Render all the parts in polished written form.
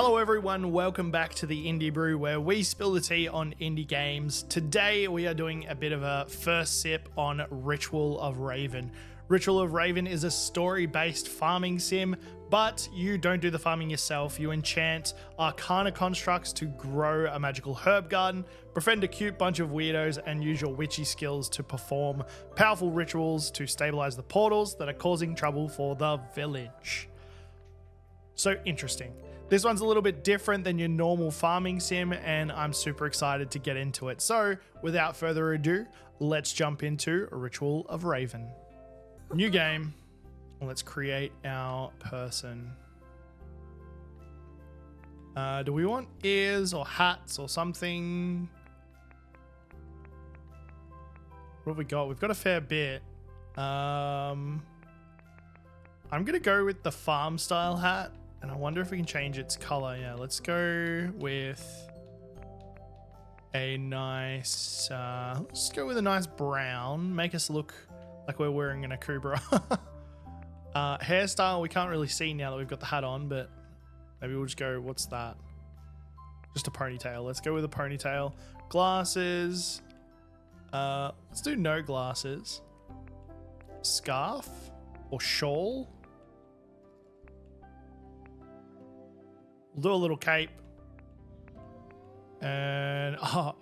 Hello everyone, welcome back to the Indie Brew where we spill the tea on indie games. Today we are doing a bit of a first sip on Ritual of Raven. Ritual of Raven is a story-based farming sim, but you don't do the farming yourself. You enchant arcana constructs to grow a magical herb garden, befriend a cute bunch of weirdos, and use your witchy skills to perform powerful rituals to stabilize the portals that are causing trouble for the village. So interesting. This one's a little bit different than your normal farming sim, and I'm super excited to get into it. So without further ado, let's jump into Ritual of Raven. New game. Let's create our person. Do we want ears or hats or something? What have we got? We've got a fair bit. I'm going to go with the farm style hat. And I wonder if we can change its color. Yeah, let's go with a nice, let's go with a nice brown. Make us look like we're wearing an akubra. Hairstyle, we can't really see now that we've got the hat on, but maybe we'll just go, what's that? Just a ponytail. Let's go with a ponytail. Glasses. Let's do no glasses. Scarf or shawl. We'll do a little cape and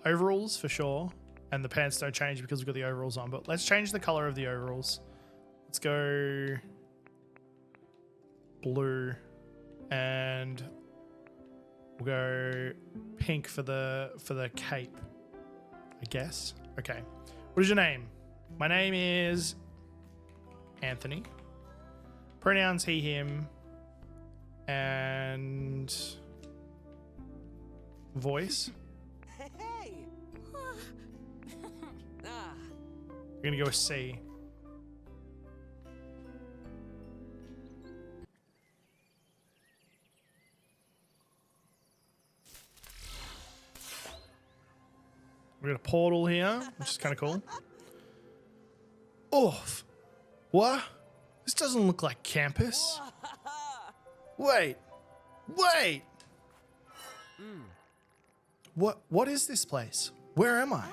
overalls for sure. And the pants don't change because we've got the overalls on, but let's change the color of the overalls. Let's go blue and we'll go pink for the cape, I guess. Okay. What is your name? My name is Anthony. Pronouns he, him. And voice. Hey. We're gonna go with C. We got a portal here, which is kind of cool. Oh, what? This doesn't look like campus. Wait. What is this place? Where am I?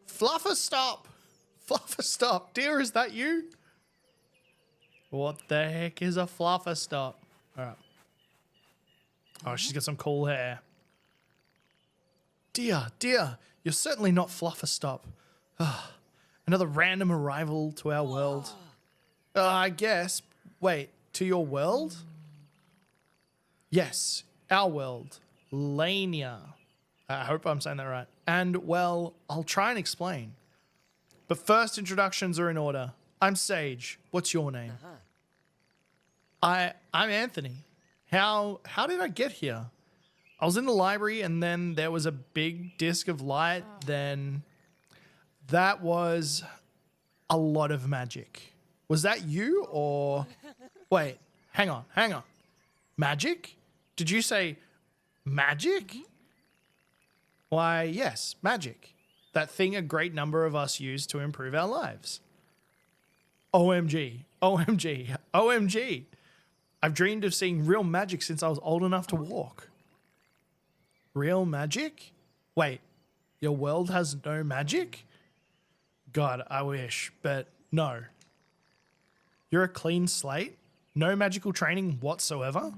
Flufferstop. Dear, is that you? What the heck is a Flufferstop? All right. Oh, she's got some cool hair. Dear, you're certainly not Flufferstop. Another random arrival to our world. I guess. Wait. To your world? Yes, our world. Lania. I hope I'm saying that right. And, well, I'll try and explain. But first, introductions are in order. I'm Sage. What's your name? I'm Anthony. How did I get here? I was in the library and then there was a big disc of light. Then that was a lot of magic. Was that you or... Wait, hang on. Magic? Did you say magic? Why, yes, magic. That thing a great number of us use to improve our lives. OMG. I've dreamed of seeing real magic since I was old enough to walk. Real magic? Wait, your world has no magic? God, I wish, but no. You're a clean slate? No magical training whatsoever?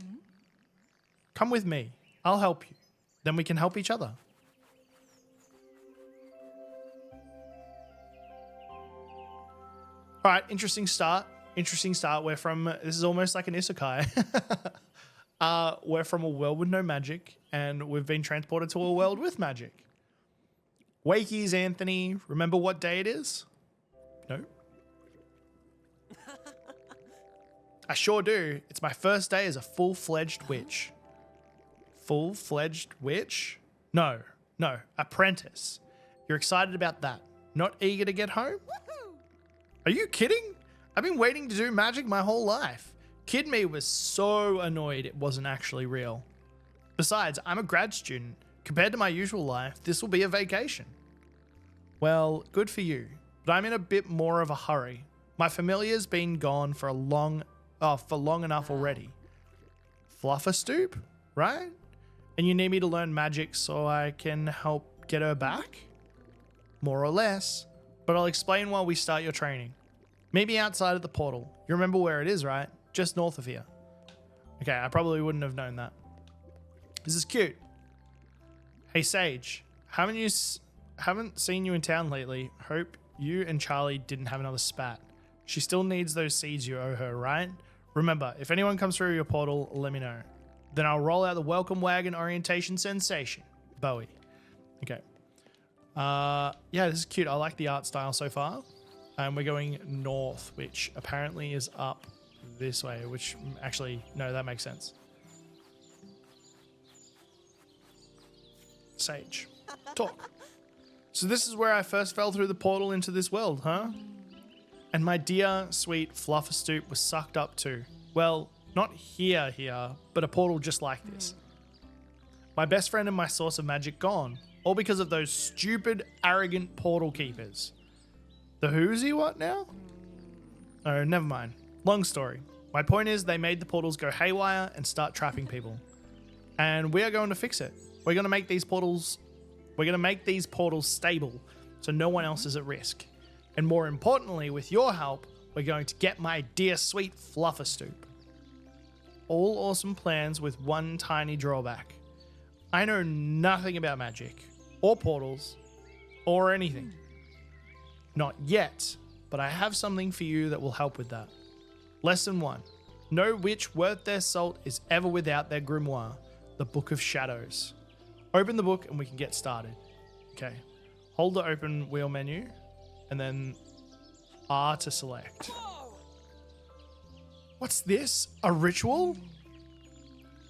Come with me. I'll help you. Then we can help each other. All right, interesting start. We're from, this is almost like an isekai. We're from a world with no magic, and we've been transported to a world with magic. Wakey's Anthony. Remember what day it is? No? I sure do. It's my first day as a full-fledged witch. Full-fledged witch? No, apprentice. You're excited about that. Not eager to get home? Are you kidding? I've been waiting to do magic my whole life. Kid me was so annoyed it wasn't actually real. Besides, I'm a grad student. Compared to my usual life, this will be a vacation. Well, good for you, but I'm in a bit more of a hurry. My familiar's been gone for long enough already. Flufferstoop, right? And you need me to learn magic so I can help get her back? More or less. But I'll explain while we start your training. Meet me outside of the portal. You remember where it is, right? Just north of here. Okay, I probably wouldn't have known that. This is cute. Hey, Sage. Haven't seen you in town lately. Hope you and Charlie didn't have another spat. She still needs those seeds you owe her, right? Remember, if anyone comes through your portal, let me know. Then I'll roll out the welcome wagon orientation sensation. Bowie. Okay. Yeah, this is cute. I like the art style so far. And we're going north, which apparently is up this way, which actually, no, that makes sense. Sage. Talk. So this is where I first fell through the portal into this world, huh? And my dear, sweet Flufferstoop was sucked up too. Well, not here, but a portal just like this. My best friend and my source of magic gone. All because of those stupid, arrogant portal keepers. The who's he what now? Oh, never mind. Long story. My point is they made the portals go haywire and start trapping people. And we are going to fix it. We're going to make these portals stable so no one else is at risk. And more importantly, with your help, we're going to get my dear sweet Flufferstoop. All awesome plans with one tiny drawback. I know nothing about magic, or portals, or anything. Not yet, but I have something for you that will help with that. Lesson 1. No witch worth their salt is ever without their grimoire, the Book of Shadows. Open the book and we can get started. Okay. Hold the open wheel menu and then R to select. What's this? A ritual?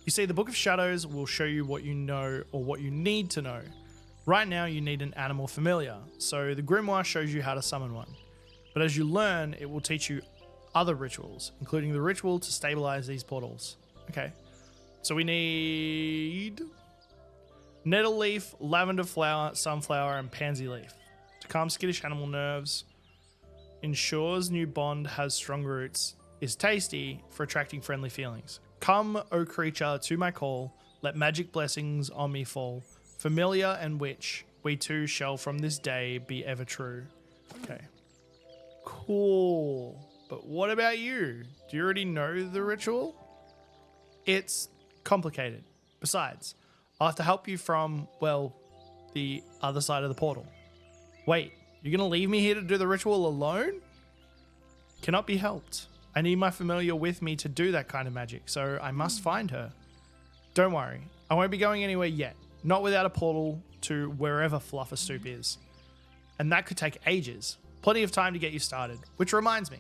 You see, the Book of Shadows will show you what you know or what you need to know. Right now, you need an animal familiar, so the grimoire shows you how to summon one. But as you learn, it will teach you other rituals, including the ritual to stabilize these portals. Okay, so we need nettle leaf, lavender flower, sunflower, and pansy leaf. To calm skittish animal nerves, ensures new bond has strong roots, is tasty for attracting friendly feelings. Come, O creature, to my call, let magic blessings on me fall. Familiar and witch, we two shall from this day be ever true. Okay. Cool. But what about you? Do you already know the ritual? It's complicated. Besides, I'll have to help you from, well, the other side of the portal. Wait, you're going to leave me here to do the ritual alone? Cannot be helped. I need my familiar with me to do that kind of magic, so I must find her. Don't worry, I won't be going anywhere yet. Not without a portal to wherever Flufferstoop is. And that could take ages. Plenty of time to get you started. Which reminds me.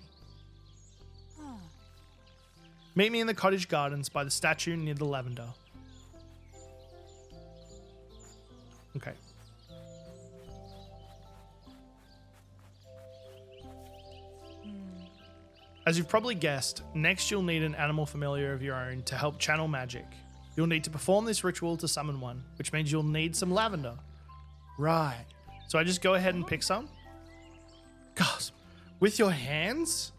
Meet me in the cottage gardens by the statue near the lavender. Okay. As you've probably guessed, next you'll need an animal familiar of your own to help channel magic. You'll need to perform this ritual to summon one, which means you'll need some lavender. Right. So I just go ahead and pick some? Gasp. With your hands?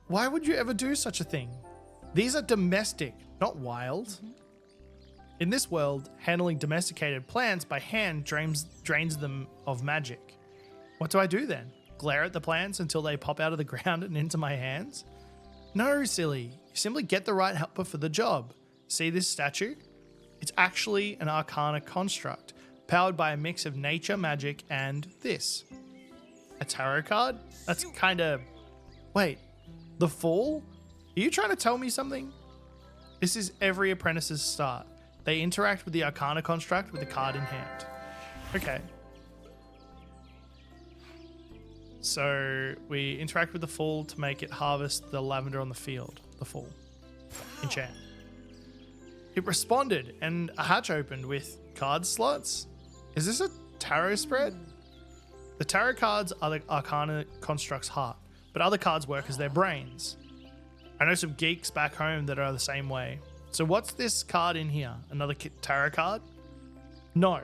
Why would you ever do such a thing? These are domestic, not wild. In this world, handling domesticated plants by hand drains them of magic. What do I do then? Glare at the plants until they pop out of the ground and into my hands? No, silly. You simply get the right helper for the job. See this statue? It's actually an arcana construct, powered by a mix of nature, magic, and this. A tarot card? That's kinda... Wait, the Fool? Are you trying to tell me something? This is every apprentice's start. They interact with the arcana construct with the card in hand. Okay. So we interact with the Fool to make it harvest the lavender on the field. The Fool. Enchant. It responded and a hatch opened with card slots. Is this a tarot spread? The tarot cards are the arcana construct's heart, but other cards work as their brains. I know some geeks back home that are the same way. So what's this card in here? Another tarot card? No.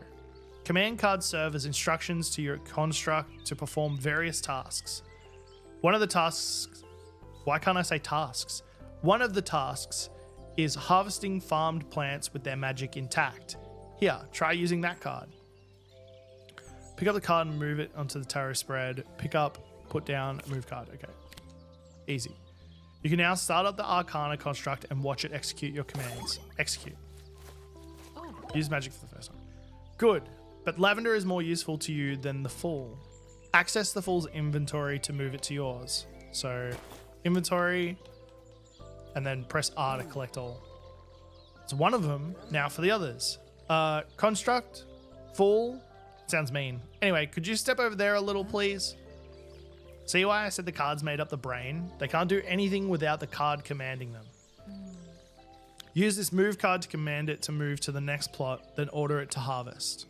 Command cards serve as instructions to your construct to perform various tasks. One of the tasks... Why can't I say tasks? One of the tasks is harvesting farmed plants with their magic intact. Here, try using that card. Pick up the card and move it onto the tarot spread. Pick up, put down, move card. Okay. Easy. You can now start up the Arcana construct and watch it execute your commands. Execute. Use magic for the first time. Good. But lavender is more useful to you than the Fool. Access the Fool's inventory to move it to yours. So, inventory, and then press R to collect all. It's one of them. Now for the others. Construct, Fool. Sounds mean. Anyway, could you step over there a little, please? See why I said the cards made up the brain? They can't do anything without the card commanding them. Use this move card to command it to move to the next plot, then order it to harvest.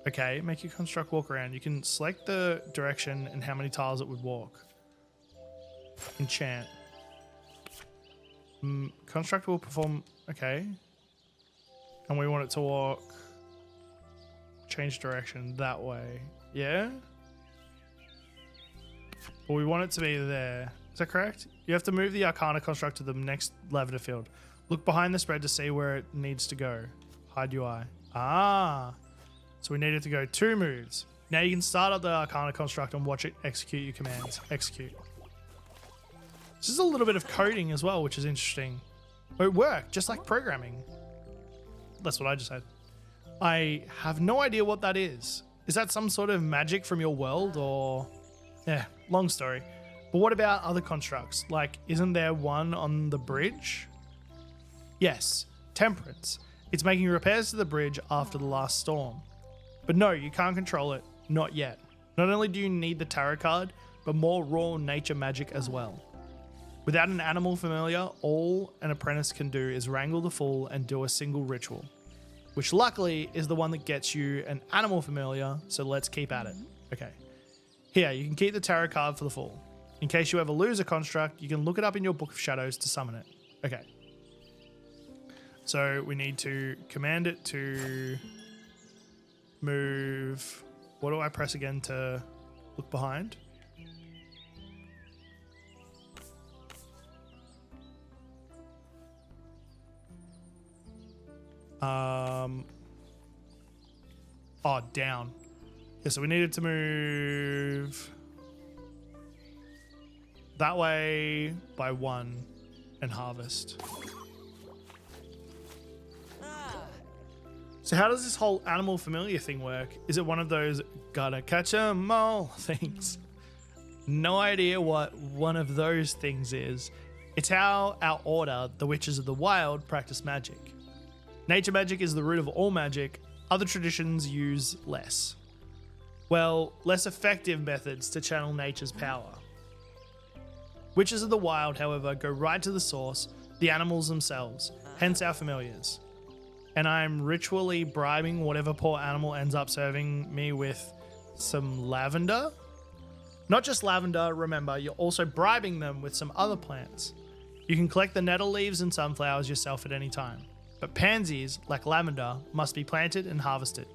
Okay, make your construct walk around. You can select the direction and how many tiles it would walk. Enchant. Construct will perform... Okay. And we want it to walk... Change direction that way. Yeah? Well, we want it to be there. Is that correct? You have to move the Arcana construct to the next lavender field. Look behind the spread to see where it needs to go. Hide UI. Ah. So we need it to go 2 moves. Now you can start up the Arcana construct and watch it execute your commands. Execute. This is a little bit of coding as well, which is interesting. It worked, just like programming. That's what I just said. I have no idea what that is. Is that some sort of magic from your world or... Yeah, long story. But what about other constructs? Like, isn't there one on the bridge? Yes, temperance. It's making repairs to the bridge after the last storm. But no, you can't control it. Not yet. Not only do you need the tarot card, but more raw nature magic as well. Without an animal familiar, all an apprentice can do is wrangle the Fool and do a single ritual. Which luckily is the one that gets you an animal familiar, so let's keep at it. Okay. Here, you can keep the tarot card for the Fool. In case you ever lose a construct, you can look it up in your Book of Shadows to summon it. Okay. So we need to command it to move... What do I press again to look behind? Oh, down. Yeah, so we needed to move that way by 1 and harvest. So how does this whole animal familiar thing work? Is it one of those gotta catch 'em all things? No idea what one of those things is. It's how our order, the Witches of the Wild, practice magic. Nature magic is the root of all magic. Other traditions use less. Well, less effective methods to channel nature's power. Witches of the Wild, however, go right to the source, the animals themselves, hence our familiars. And I'm ritually bribing whatever poor animal ends up serving me with some lavender. Not just lavender, remember, you're also bribing them with some other plants. You can collect the nettle leaves and sunflowers yourself at any time. But pansies, like lavender, must be planted and harvested.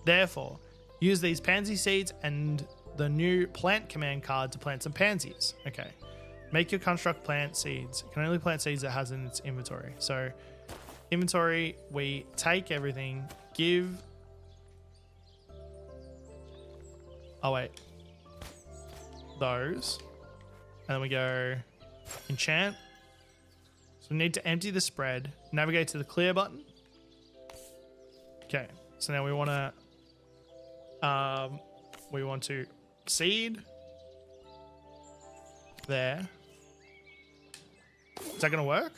Therefore, use these pansy seeds and the new plant command card to plant some pansies. Okay. Make your construct plant seeds. It can only plant seeds it has in its inventory. So, inventory, we take everything, give... Oh, wait. Those. And then we go enchant. So we need to empty the spread, navigate to the clear button. Okay, so now we want to seed there. Is that gonna work?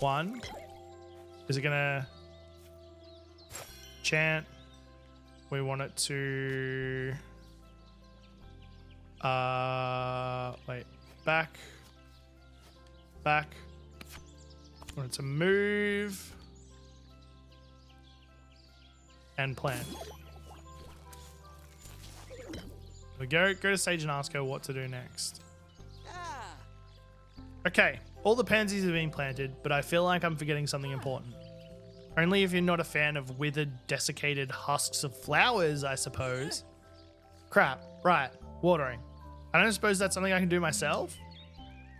1. Is it gonna chant? We want it to wait, back. I want it to move and plant. We go to Sage and ask her what to do next. Okay, all the pansies have been planted, but I feel like I'm forgetting something important. Only if you're not a fan of withered, desiccated husks of flowers, I suppose. Crap, right, watering. I don't suppose that's something I can do myself?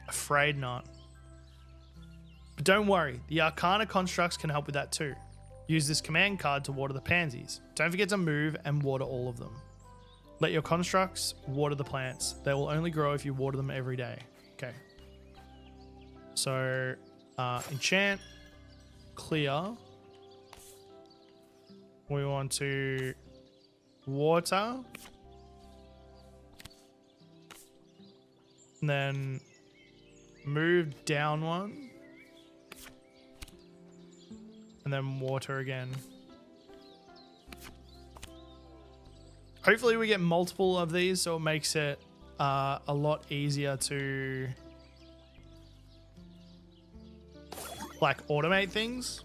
Afraid not. But don't worry, the Arcana constructs can help with that too. Use this command card to water the pansies. Don't forget to move and water all of them. Let your constructs water the plants. They will only grow if you water them every day. Okay. So, enchant, clear. We want to water. And then move down one. And then water again. Hopefully we get multiple of these so it makes it a lot easier to like automate things.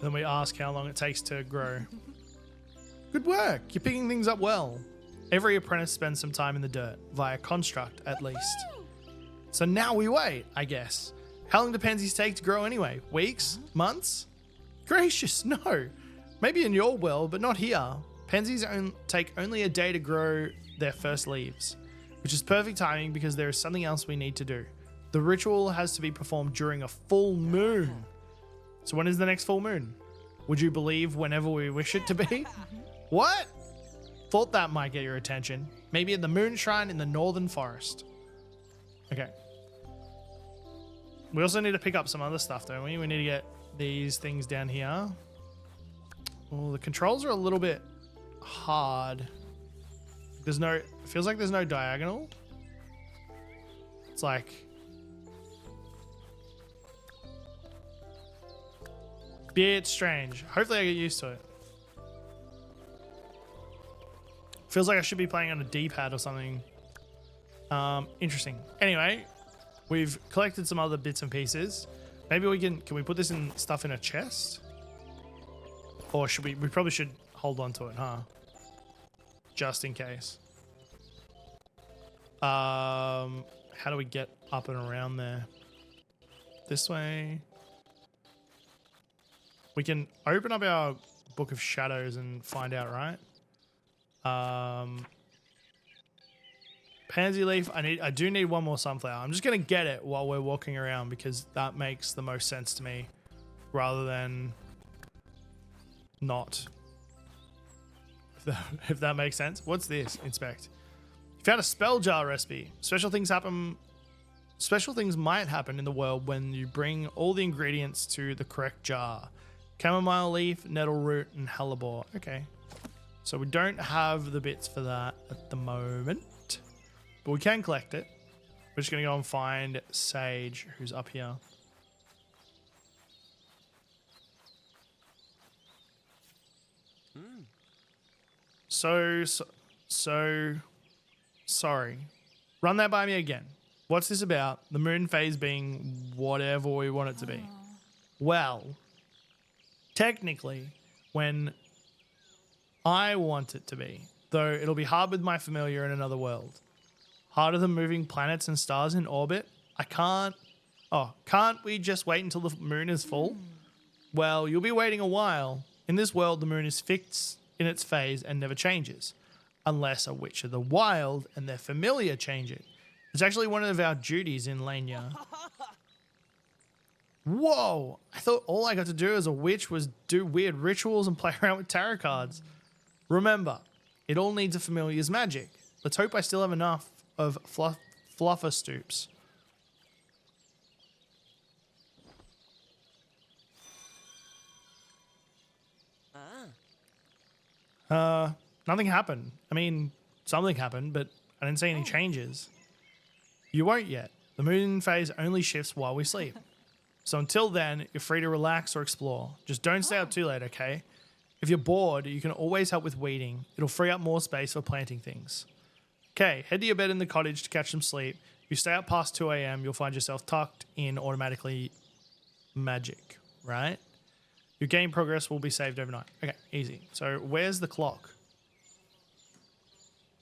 Then we ask how long it takes to grow. Good work. You're picking things up well. Every apprentice spends some time in the dirt, via construct at least. So now we wait, I guess. How long do pansies take to grow anyway? Weeks? Months? Gracious, no. Maybe in your world, but not here. Pansies take only a day to grow their first leaves, which is perfect timing because there is something else we need to do. The ritual has to be performed during a full moon. So when is the next full moon? Would you believe whenever we wish it to be? What? Thought that might get your attention. Maybe at the moon shrine in the northern forest. Okay. We also need to pick up some other stuff, don't we? We need to get these things down here. Oh, the controls are a little bit hard. There's no, it feels like there's no diagonal. It's like, bit strange. Hopefully I get used to it. Feels like I should be playing on a D-pad or something. Interesting. Anyway, we've collected some other bits and pieces. Maybe we can we put this in stuff in a chest? Or should we probably should hold on to it, huh? Just in case. How do we get up and around there? This way. We can open up our Book of Shadows and find out, right? Pansy leaf. I do need one more sunflower. I'm just gonna get it while we're walking around because that makes the most sense to me, rather than not. If that makes sense. What's this? Inspect. You found a spell jar recipe. Special things might happen in the world when you bring all the ingredients to the correct jar. Chamomile leaf, nettle root, and hellebore. Okay. So we don't have the bits for that at the moment, but we can collect it. We're just going to go and find Sage, who's up here. So, sorry. Run that by me again. What's this about? The moon phase being whatever we want it to be. Well, technically, when I want it to be, though it'll be hard with my familiar in another world. Harder than moving planets and stars in orbit. Can't we just wait until the moon is full? Well, you'll be waiting a while. In this world, the moon is fixed in its phase and never changes, unless a witch of the wild and their familiar change it. It's actually one of our duties in Lania. Whoa! I thought all I got to do as a witch was do weird rituals and play around with tarot cards. Remember, it all needs a familiar's magic. Let's hope I still have enough of fluffer stoops. Nothing happened. I mean, something happened, but I didn't see any changes. You won't yet. The moon phase only shifts while we sleep. So until then, you're free to relax or explore. Just don't stay up too late, okay? If you're bored, you can always help with weeding. It'll free up more space for planting things. Okay, head to your bed in the cottage to catch some sleep. If you stay up past 2 a.m., you'll find yourself tucked in automatically magic, right? Your game progress will be saved overnight. Okay, easy. So where's the clock?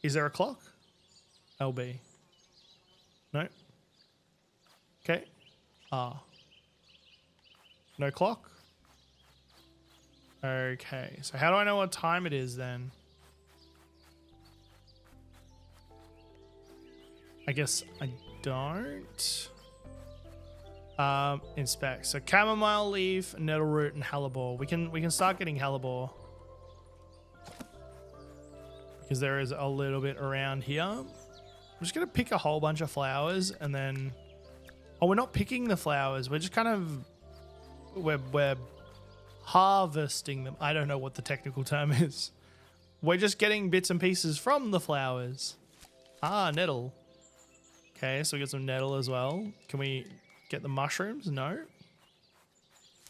Is there a clock? LB. No? Okay. No clock? Okay, so how do I know what time it is then? I guess I don't. Inspect. So chamomile leaf, nettle root, and hellebore. We can start getting hellebore because there is a little bit around here. I'm just gonna pick a whole bunch of flowers and then. Oh, we're not picking the flowers. We're just kind of we're harvesting them. I don't know what the technical term is. We're just getting bits and pieces from the flowers. Ah, nettle. Okay, so we get some nettle as well. Can we get the mushrooms? No.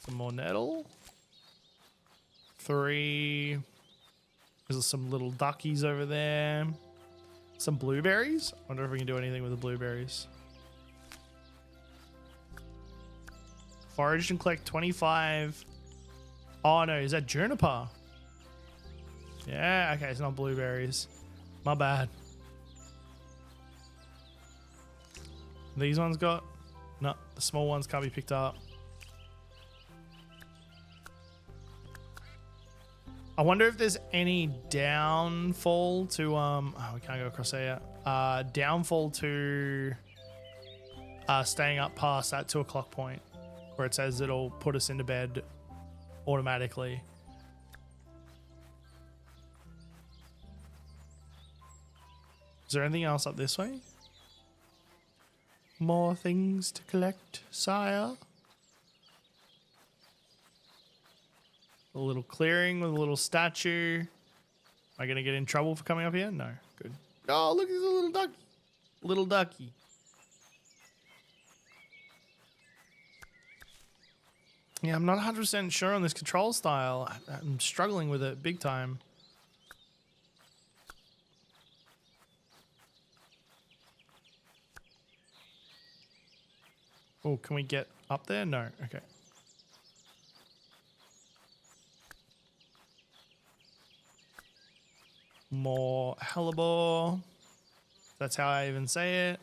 Some more nettle. 3. There's some little duckies over there. Some blueberries. I wonder if we can do anything with the blueberries. Forage and collect 25. Oh no, is that juniper? Yeah, okay, it's not blueberries. My bad. These ones got... No, the small ones can't be picked up. I wonder if there's any downfall to... Oh, we can't go across there yet. Downfall to staying up past that 2 o'clock point where it says it'll put us into bed automatically. Is there anything else up this way? More things to collect, sire. A little clearing with a little statue. Am I going to get in trouble for coming up here? No. Good. Oh, look, there's a little ducky. Little ducky. Yeah, I'm not 100% sure on this control style. I'm struggling with it big time. Oh, can we get up there? No. Okay. More hellebore. That's how I even say it.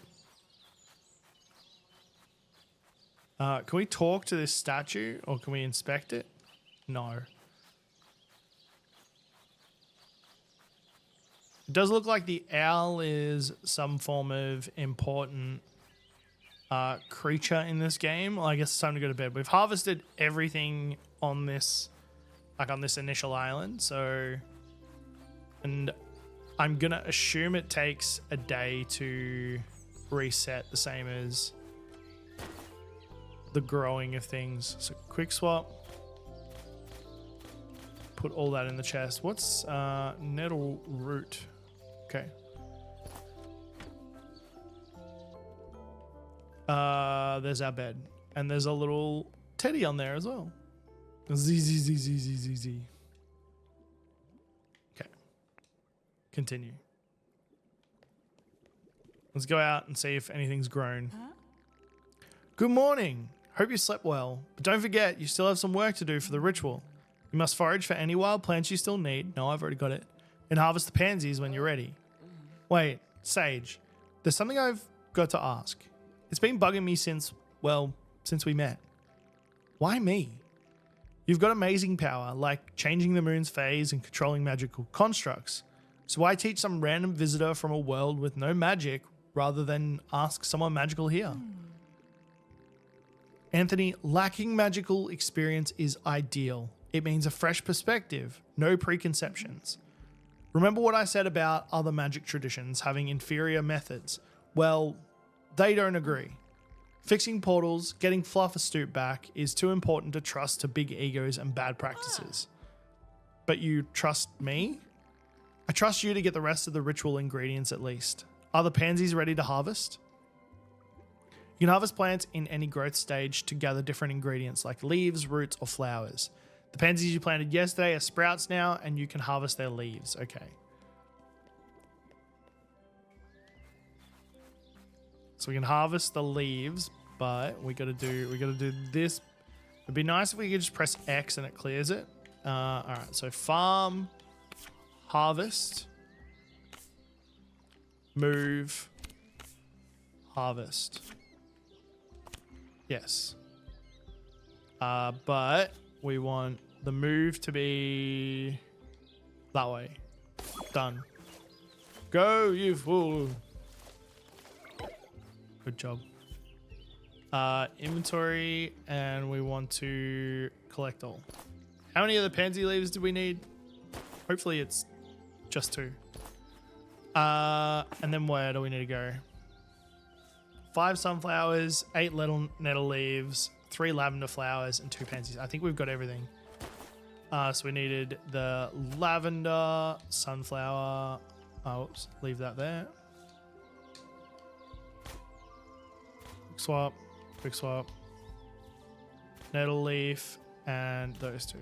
Can we talk to this statue or can we inspect it? No. It does look like the owl is some form of important creature in this game. Well, I guess it's time to go to bed. We've harvested everything on this, like on this initial island. So, and I'm going to assume it takes a day to reset, the same as the growing of things. So quick swap. Put all that in the chest. What's nettle root? Okay. There's our bed. And there's a little teddy on there as well. Z. Okay. Continue. Let's go out and see if anything's grown. Huh? Good morning. Hope you slept well. But don't forget, you still have some work to do for the ritual. You must forage for any wild plants you still need. No, I've already got it. And harvest the pansies when you're ready. Wait, Sage. There's something I've got to ask. It's been bugging me since we met. Why me? You've got amazing power, like changing the moon's phase and controlling magical constructs. So why teach some random visitor from a world with no magic rather than ask someone magical here? Anthony, lacking magical experience is ideal. It means a fresh perspective, no preconceptions. Remember what I said about other magic traditions having inferior methods? Well, they don't agree. Fixing portals, getting Flufferstoop back is too important to trust to big egos and bad practices. But you trust me? I trust you to get the rest of the ritual ingredients at least. Are the pansies ready to harvest? You can harvest plants in any growth stage to gather different ingredients like leaves, roots, or flowers. The pansies you planted yesterday are sprouts now, and you can harvest their leaves. Okay. So we can harvest the leaves, but we gotta do this. It'd be nice if we could just press X and it clears it. All right. So farm, harvest, move, harvest. Yes. But we want the move to be that way. Done. Go, you fool. good job. Inventory, and we want to collect all. How many other pansy leaves do we need? Hopefully it's just 2. And then where do we need to go? 5 sunflowers, 8 nettle leaves, 3 lavender flowers, and 2 pansies. I think we've got everything. So we needed the lavender, sunflower. Oh, oops, leave that there. Swap, quick swap, nettle leaf, and those 2.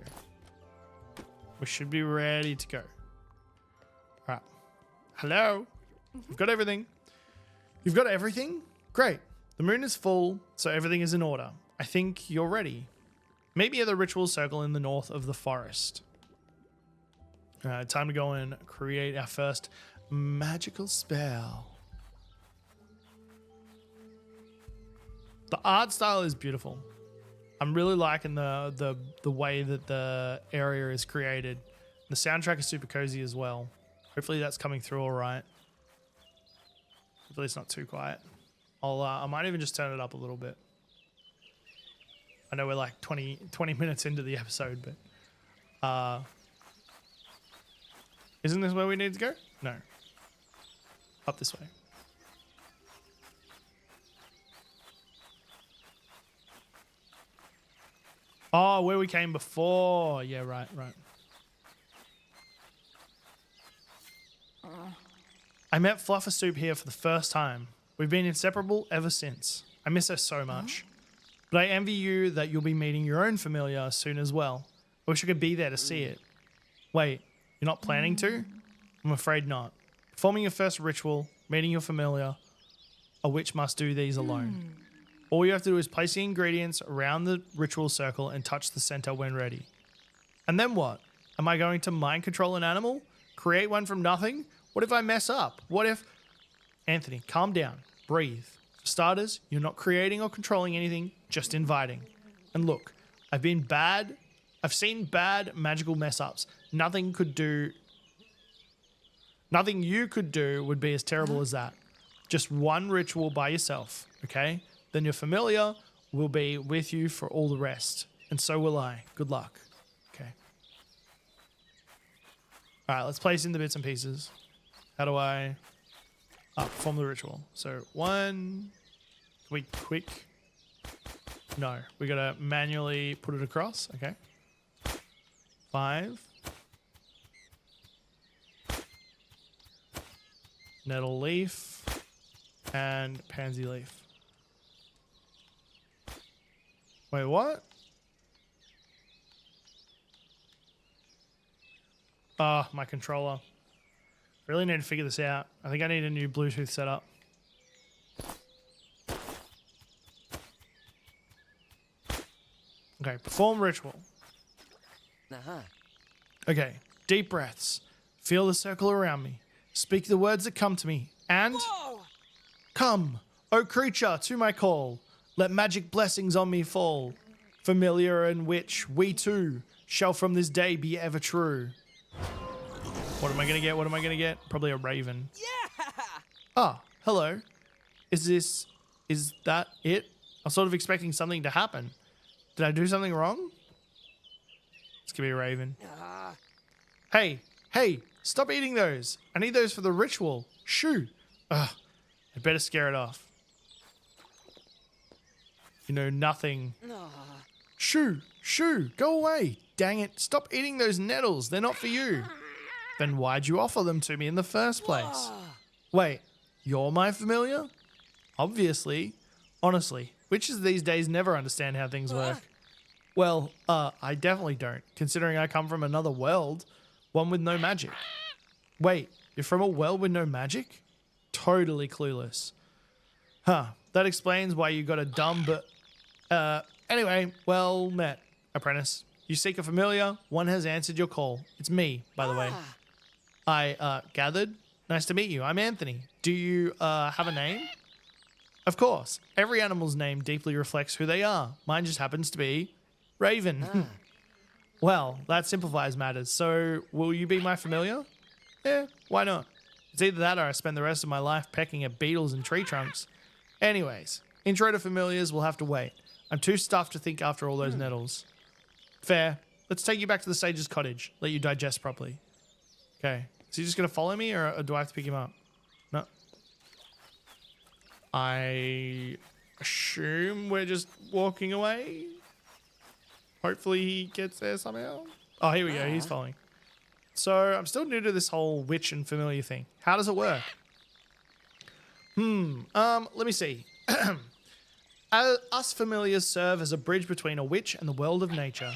We should be ready to go. Right. Hello. You've got everything. You've got everything? Great. The moon is full, so everything is in order. I think you're ready. Meet me at the ritual circle in the north of the forest. Time to go and create our first magical spell. The art style is beautiful. I'm really liking the way that the area is created. The soundtrack is super cozy as well. Hopefully that's coming through all right. Hopefully it's not too quiet. I might even just turn it up a little bit. I know we're like 20 minutes into the episode, but isn't this where we need to go? No. Up this way. Oh, where we came before. Yeah, right. I met Fluffer Soup here for the first time. We've been inseparable ever since. I miss her so much. But I envy you that you'll be meeting your own familiar soon as well. I wish I could be there to see it. Wait, you're not planning to? I'm afraid not. Performing your first ritual, meeting your familiar, a witch must do these alone. All you have to do is place the ingredients around the ritual circle and touch the center when ready. And then what? Am I going to mind control an animal? Create one from nothing? What if I mess up? What if... Anthony, calm down. Breathe. For starters, you're not creating or controlling anything, just inviting. And look, I've seen bad magical mess-ups. Nothing you could do would be as terrible as that. Just one ritual by yourself, okay? Then your familiar will be with you for all the rest. And so will I. Good luck. Okay. All right, let's place in the bits and pieces. How do I perform the ritual? So 1, we quick. No, we got to manually put it across. Okay. 5. Nettle leaf and pansy leaf. Wait, what? Oh, my controller. Really need to figure this out. I think I need a new Bluetooth setup. Okay, perform ritual. Okay, deep breaths. Feel the circle around me. Speak the words that come to me. And... Whoa! Come, O creature, to my call. Let magic blessings on me fall. Familiar and witch, we too shall from this day be ever true. What am I going to get? Probably a raven. Yeah! Ah, hello. Is that it? I'm sort of expecting something to happen. Did I do something wrong? It's going to be a raven. Hey, stop eating those. I need those for the ritual. Shoo. Ugh, I'd better scare it off. You know nothing. Shoo, go away. Dang it, stop eating those nettles. They're not for you. Then why'd you offer them to me in the first place? Wait, you're my familiar? Obviously. Honestly, witches these days never understand how things work. Well, I definitely don't, considering I come from another world, one with no magic. Wait, you're from a world with no magic? Totally clueless. Huh, that explains why you got a dumb but... anyway, well met, apprentice. You seek a familiar, one has answered your call. It's me, by the way. I gathered. Nice to meet you. I'm Anthony. Do you have a name? Of course. Every animal's name deeply reflects who they are. Mine just happens to be Raven. Well, that simplifies matters. So, will you be my familiar? Yeah, why not? It's either that or I spend the rest of my life pecking at beetles and tree trunks. Anyways, intro to familiars will have to wait. I'm too stuffed to think after all those nettles. Fair. Let's take you back to the sage's cottage. Let you digest properly. Okay. Is he just going to follow me or do I have to pick him up? No. I assume we're just walking away. Hopefully he gets there somehow. Oh, here we go. He's following. So I'm still new to this whole witch and familiar thing. How does it work? Let me see. Us familiars serve as a bridge between a witch and the world of nature.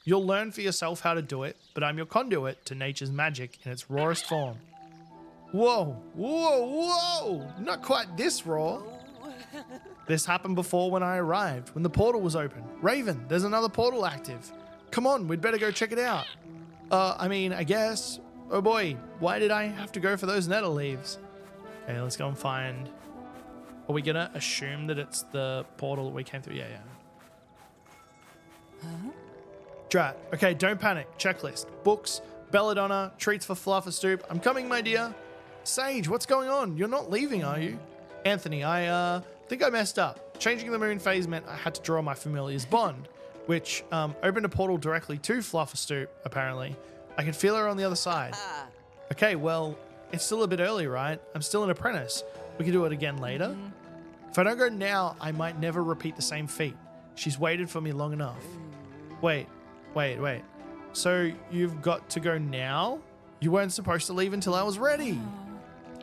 You'll learn for yourself how to do it, but I'm your conduit to nature's magic in its rawest form. Whoa, whoa, whoa! Not quite this raw. This happened before when I arrived, when the portal was open. Raven, there's another portal active. Come on, we'd better go check it out. I guess. Oh boy, why did I have to go for those nettle leaves? Okay, let's go and find... Are we gonna assume that it's the portal that we came through? Yeah. Huh? Drat. Okay, don't panic. Checklist. Books, belladonna, treats for Flufferstoop. I'm coming, my dear. Sage, what's going on? You're not leaving, are you? Anthony, I think I messed up. Changing the moon phase meant I had to draw my familiar's bond, which opened a portal directly to Flufferstoop, apparently. I can feel her on the other side. Okay, well, it's still a bit early, right? I'm still an apprentice. We can do it again later. If I don't go now, I might never repeat the same feat. She's waited for me long enough. Wait. So you've got to go now? You weren't supposed to leave until I was ready.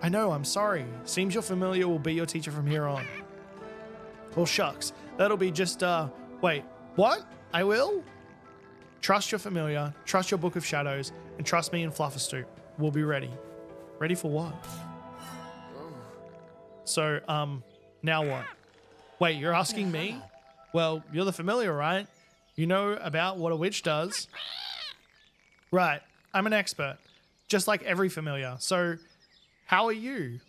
I know, I'm sorry. Seems your familiar will be your teacher from here on. Well, shucks. That'll be just, wait, what? I will? Trust your familiar, trust your book of shadows, and trust me in Flufferstoop. We'll be ready. Ready for what? So, now what? Wait, you're asking me? Well, you're the familiar, right? You know about what a witch does. Right, I'm an expert, just like every familiar. So, how are you?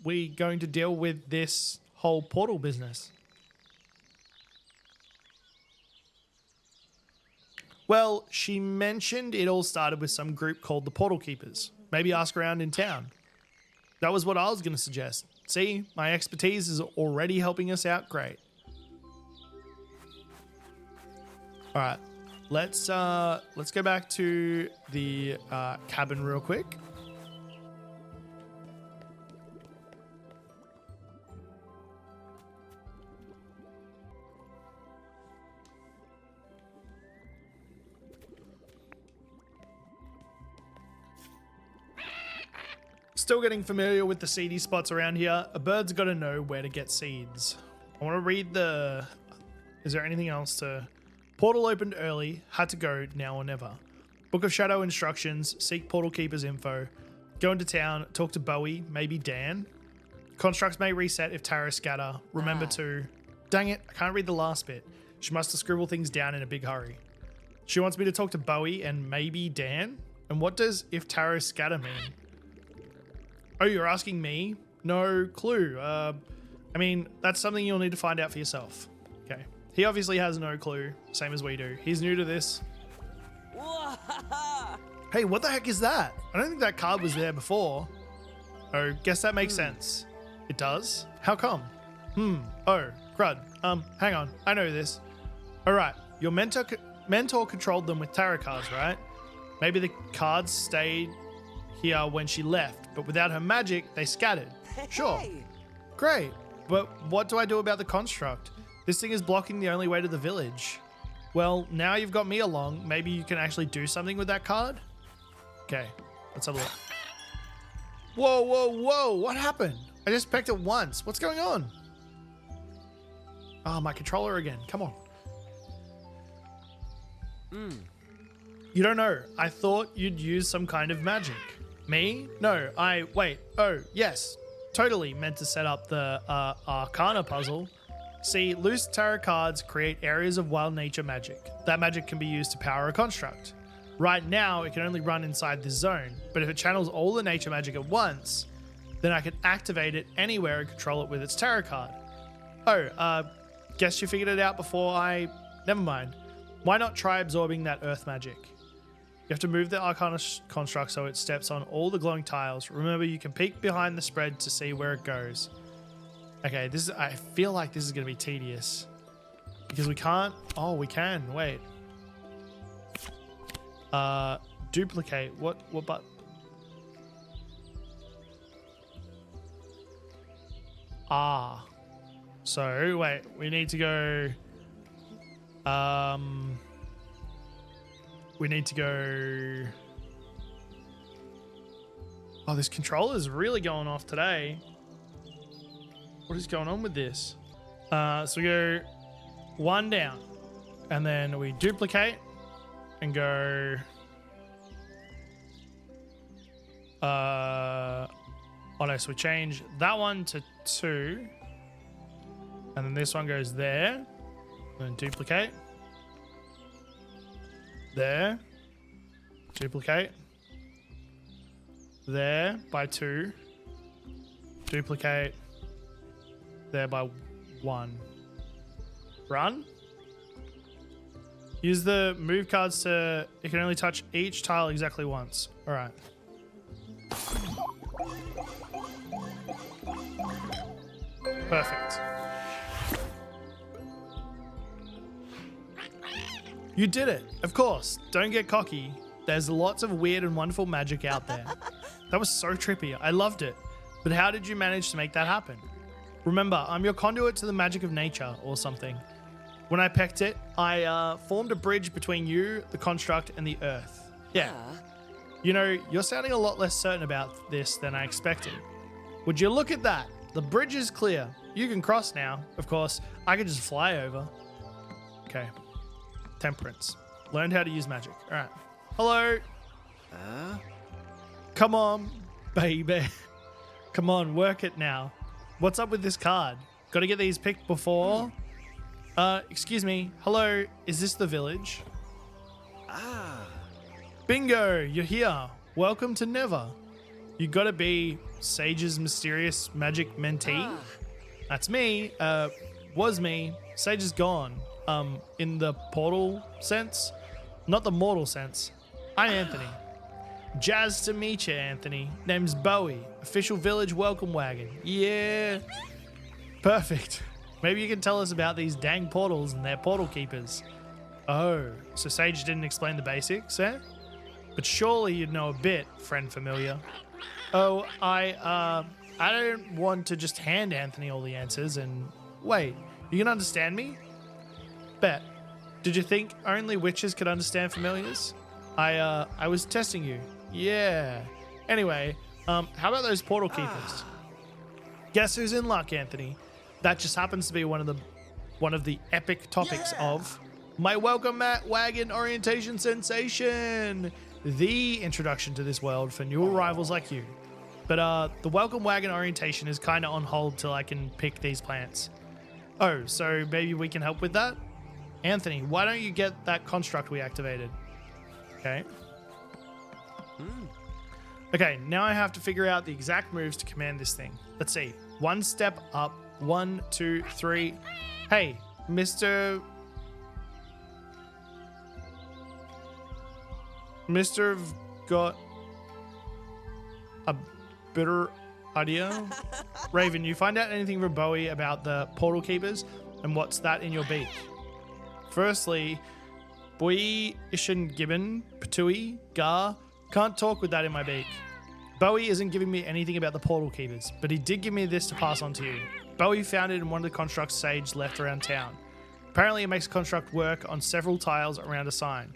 We going to deal with this whole portal business? Well, she mentioned it all started with some group called the Portal Keepers. Maybe ask around in town. That was what I was going to suggest. See, my expertise is already helping us out great. All right, let's go back to the cabin real quick. Still getting familiar with the seedy spots around here. A bird's got to know where to get seeds. I want to read the... Is there anything else to... Portal opened early. Had to go now or never. Book of Shadow instructions. Seek Portal Keeper's info. Go into town. Talk to Bowie. Maybe Dan. Constructs may reset if Tara scatter. Remember to... Dang it. I can't read the last bit. She must have scribbled things down in a big hurry. She wants me to talk to Bowie and maybe Dan? And what does if Tara scatter mean? Oh, you're asking me? No clue. I mean, that's something you'll need to find out for yourself. Okay. He obviously has no clue, same as we do. He's new to this. Hey, what the heck is that? I don't think that card was there before. Oh, guess that makes sense. It does? How come? Oh, crud. Hang on. I know this. All right. Your mentor controlled them with tarot cards, right? Maybe the cards stayed here when she left, but without her magic, they scattered. Sure. Great. But what do I do about the construct? This thing is blocking the only way to the village. Well, now you've got me along. Maybe you can actually do something with that card? Okay, let's have a look. Whoa, whoa, whoa. What happened? I just pecked it once. What's going on? Oh, my controller again. Come on. You don't know. I thought you'd use some kind of magic. Me? No, wait. Oh, yes. Totally meant to set up the Arcana puzzle. See, loose tarot cards create areas of wild nature magic. That magic can be used to power a construct. Right now, it can only run inside this zone, but if it channels all the nature magic at once, then I can activate it anywhere and control it with its tarot card. Oh, guess you figured it out before I... Never mind. Why not try absorbing that earth magic? You have to move the Arcana construct so it steps on all the glowing tiles. Remember, you can peek behind the spread to see where it goes. Okay, I feel like this is going to be tedious. Because we can't... Oh, we can. Wait. Duplicate. What but... Ah. So, wait. We need to go... We need to go... Oh, this controller is really going off today. What is going on with this? So we go 1 down. And then we duplicate and go... Oh no, so we change that one to 2. And then this one goes there. And then duplicate. There. Duplicate. There by 2. Duplicate. There by 1. Run. Use the move cards to... It can only touch each tile exactly once. Alright. Perfect. You did it. Of course. Don't get cocky. There's lots of weird and wonderful magic out there. That was so trippy. I loved it. But how did you manage to make that happen? Remember, I'm your conduit to the magic of nature or something. When I pecked it, I formed a bridge between you, the construct, and the earth. Yeah. You know, you're sounding a lot less certain about this than I expected. Would you look at that? The bridge is clear. You can cross now. Of course, I could just fly over. Okay. Temperance. Learned how to use magic. All right. Hello. Come on, baby. Come on, work it now. What's up with this card? Got to get these picked before. Excuse me. Hello. Is this the village? Bingo. You're here. Welcome to Nevar. You got to be Sage's mysterious magic mentee. That's me. Was me. Sage is gone. In the portal sense, not the mortal sense. I'm Anthony. Jazz to meet you, Anthony. Name's Bowie. Official village welcome wagon. Yeah. Perfect. Maybe you can tell us about these dang portals and their portal keepers. Oh, so Sage didn't explain the basics, eh? But surely you'd know a bit, friend familiar. Oh, I don't want to just hand Anthony all the answers and... Wait, you can understand me? Bet. Did you think only witches could understand familiars? I was testing you. Yeah. Anyway, how about those portal keepers? Guess who's in luck, Anthony? That just happens to be one of the epic topics of my welcome mat wagon orientation sensation. The introduction to this world for new arrivals like you. But the welcome wagon orientation is kind of on hold till I can pick these plants. Oh, so maybe we can help with that? Anthony, why don't you get that construct we activated? Okay. Okay, now I have to figure out the exact moves to command this thing. Let's see. 1 step up. 1, 2, 3. Hey, Mr. Got a better idea? Raven, you find out anything from Bowie about the portal keepers and what's that in your beak? Firstly, Boy Ishin Gibbon, Patui, Gar, can't talk with that in my beak. Bowie isn't giving me anything about the portal keepers, but he did give me this to pass on to you. Bowie found it in one of the constructs Sage left around town. Apparently it makes a construct work on several tiles around a sign.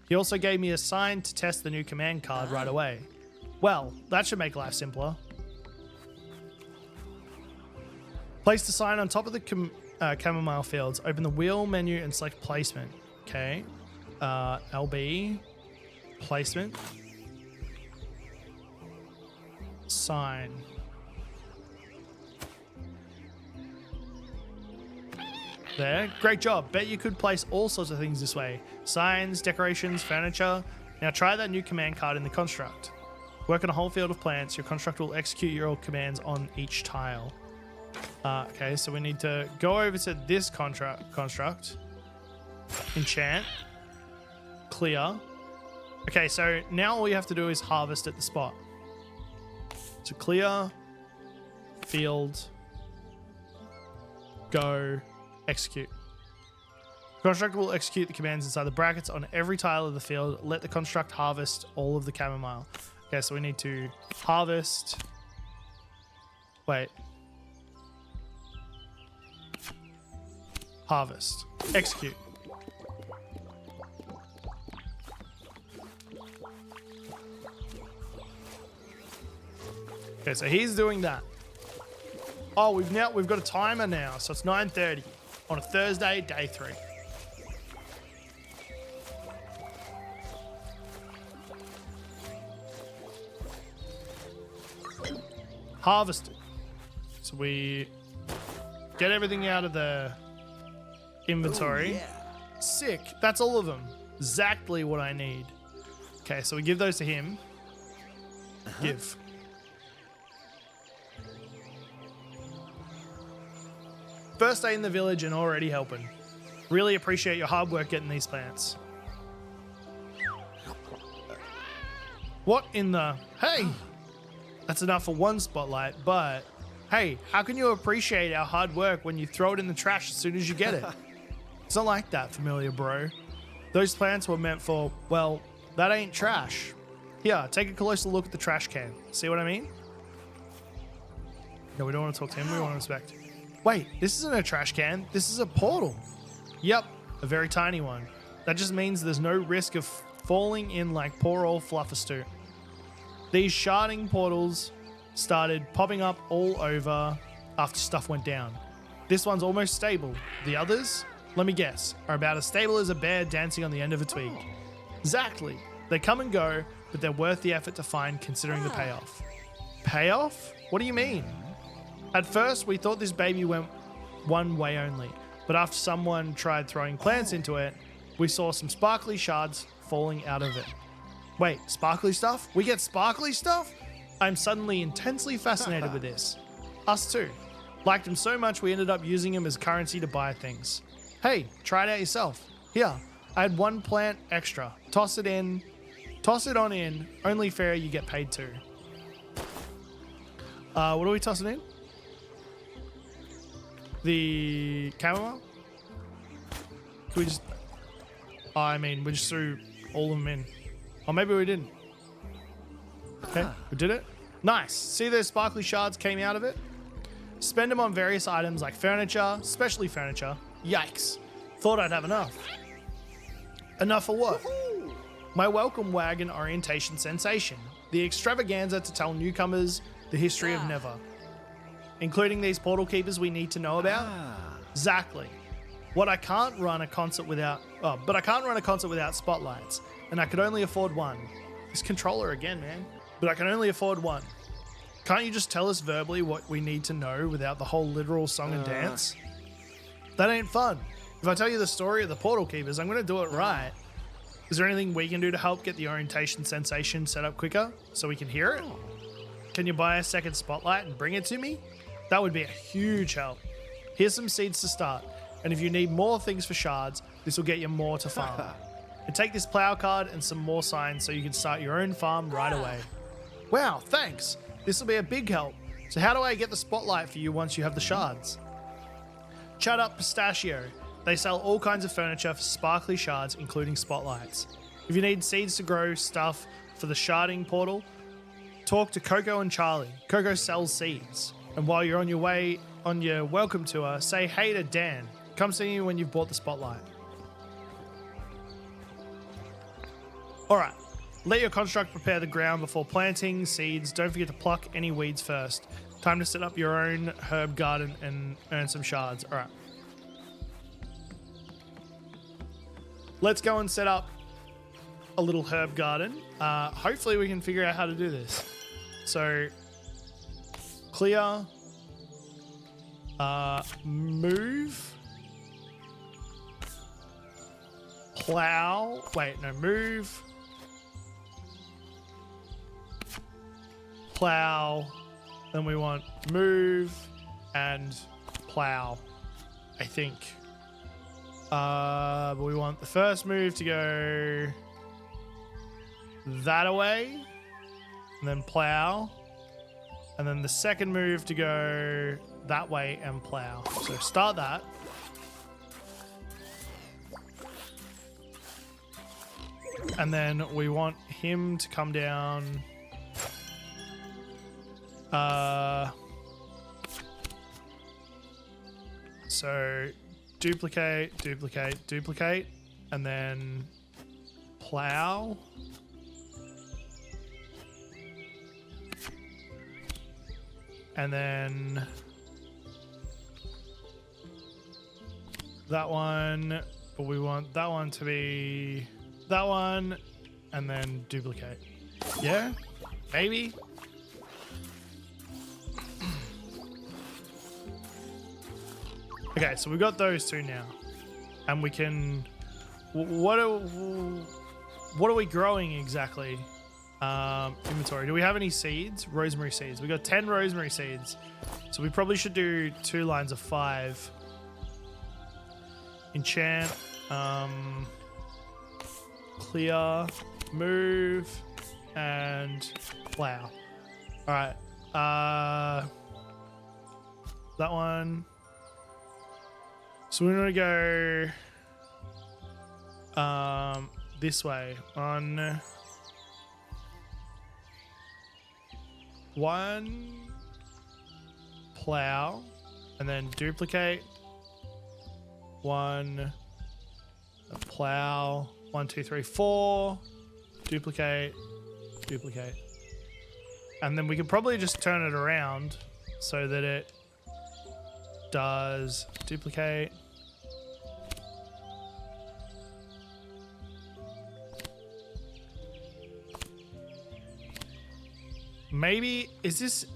He also gave me a sign to test the new command card right away. Well, that should make life simpler. Place the sign on top of the chamomile fields. Open the wheel menu and select placement. Okay. LB. Placement. Sign. There. Great job. Bet you could place all sorts of things this way. Signs, decorations, furniture. Now try that new command card in the construct. Work on a whole field of plants. Your construct will execute your commands on each tile. Okay, so we need to go over to this construct. Enchant. Clear. Okay, so now all you have to do is harvest at the spot. So clear. Field. go, execute. Construct will execute the commands inside the brackets on every tile of the field. Let the construct harvest all of the chamomile. Okay, so we need to harvest. Wait. Harvest. Execute. Okay, so he's doing that. Oh, we've got a timer now, so it's 9:30 on a Thursday, day 3. Harvested. So we get everything out of the inventory. Oh, yeah. Sick. That's all of them. Exactly what I need. Okay, so we give those to him. Give. First day in the village and already helping. Really appreciate your hard work getting these plants. What in the... Hey! That's enough for one spotlight, but... Hey, how can you appreciate our hard work when you throw it in the trash as soon as you get it? It's not like that, familiar bro. Those plants were meant for... Well, that ain't trash. Here, take a closer look at the trash can. See what I mean? No, we don't want to talk to him. We want to inspect. Wait, this isn't a trash can. This is a portal. Yep, a very tiny one. That just means there's no risk of falling in like poor old Flufferstew. These sharding portals started popping up all over after stuff went down. This one's almost stable. The others, let me guess, are about as stable as a bear dancing on the end of a twig. Exactly. They come and go, but they're worth the effort to find considering the payoff. Payoff? What do you mean? At first, we thought this baby went one way only, but after someone tried throwing plants into it, we saw some sparkly shards falling out of it. Wait, sparkly stuff? We get sparkly stuff? I'm suddenly intensely fascinated with this. Us too. Liked him so much we ended up using him as currency to buy things. Hey, try it out yourself. Here, I had one plant extra. Toss it on in. Only fair you get paid too. What do we toss it in? The chamomile? Can we just... Oh, I mean, we just threw all of them in. Or maybe we didn't. Okay, we did it. Nice. See those sparkly shards came out of it? Spend them on various items like furniture, especially furniture. Yikes. Thought I'd have enough. Enough for what? Woohoo! My welcome wagon orientation sensation. The extravaganza to tell newcomers the history of Nevar. Including these portal keepers we need to know about? Exactly. But I can't run a concert without spotlights, and I could only afford one. This controller again, man. But I can only afford one. Can't you just tell us verbally what we need to know without the whole literal song and dance? That ain't fun. If I tell you the story of the portal keepers, I'm going to do it right. Is there anything we can do to help get the orientation sensation set up quicker so we can hear it? Can you buy a second spotlight and bring it to me? That would be a huge help. Here's some seeds to start, and if you need more things for shards, this will get you more to farm. And take this plow card and some more signs so you can start your own farm right away. Wow, thanks. This will be a big help. So how do I get the spotlight for you once you have the shards? Chat up Pistachio. They sell all kinds of furniture for sparkly shards, including spotlights. If you need seeds to grow stuff for the sharding portal, talk to Coco and Charlie. Coco sells seeds. And while you're on your way on your welcome tour, say hey to Dan. Come see you when you've bought the spotlight. Alright, let your construct prepare the ground before planting seeds. Don't forget to pluck any weeds first. Time to set up your own herb garden and earn some shards. Alright. Let's go and set up a little herb garden. Hopefully we can figure out how to do this. So, clear, move, plow, move, plow, then we want move and plow, I think. But we want the first move to go that away, and then plow, and then the second move to go that way and plow. So start that. And then we want him to come down. So duplicate, duplicate, duplicate, and then plow. And then that one, but we want that one to be that one, and then duplicate. Yeah? Maybe? Okay, so we've got those two now. And we can... What are we growing exactly? Inventory. Do we have any seeds? Rosemary seeds. We got 10 rosemary seeds. So we probably should do 2 lines of 5. Enchant. Clear. Move. And plow. Alright. That one. So we're going to go this way. On... 1 plow, and then duplicate. 1 plow. 1, 2, 3, 4. Duplicate, duplicate, and then we can probably just turn it around so that it does duplicate. Maybe, is this...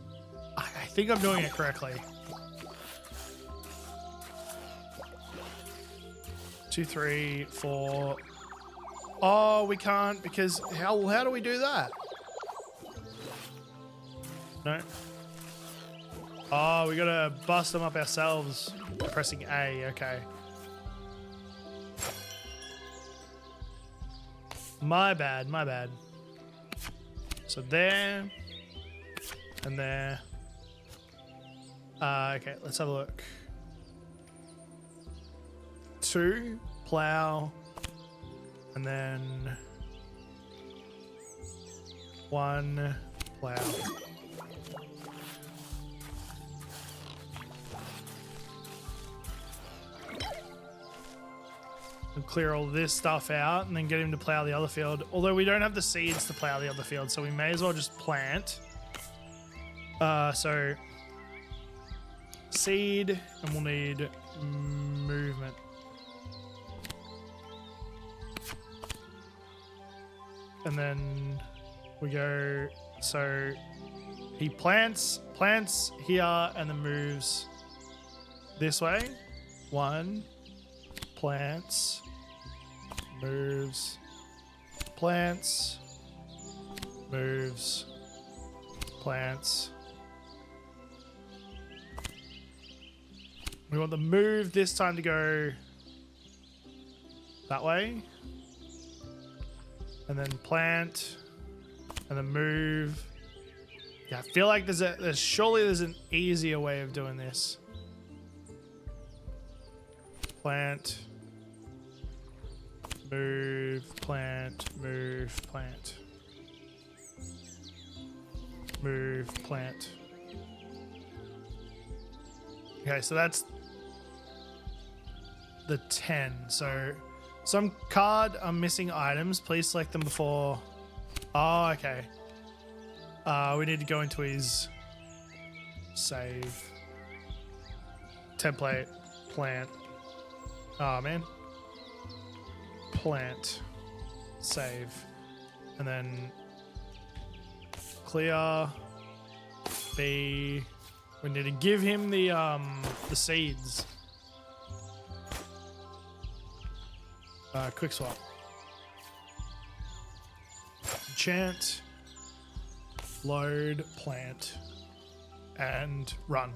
I think I'm doing it correctly. 2, 3, 4. Oh, we can't because... How do we do that? No. Oh, we gotta bust them up ourselves by pressing A. Okay. My bad, my bad. So there... And there. Okay, let's have a look. 2 plow, and then 1 plow. And clear all this stuff out, and then get him to plow the other field. Although we don't have the seeds to plow the other field, so we may as well just plant. So seed, and we'll need movement. And then we go, so he plants here and then moves this way. 1, plants, moves, plants, moves, plants. We want the move this time to go that way. And then plant. And then move. Yeah, I feel like surely there's an easier way of doing this. Plant. Move, plant, move, plant. Move, plant. Okay, so that's the 10. So some card are missing items. Please select them before. Oh, okay. We need to go into his save. Template. Plant. Oh, man. Plant. Save. And then clear. B. We need to give him the seeds. Quick swap. Enchant. Load. Plant. And run.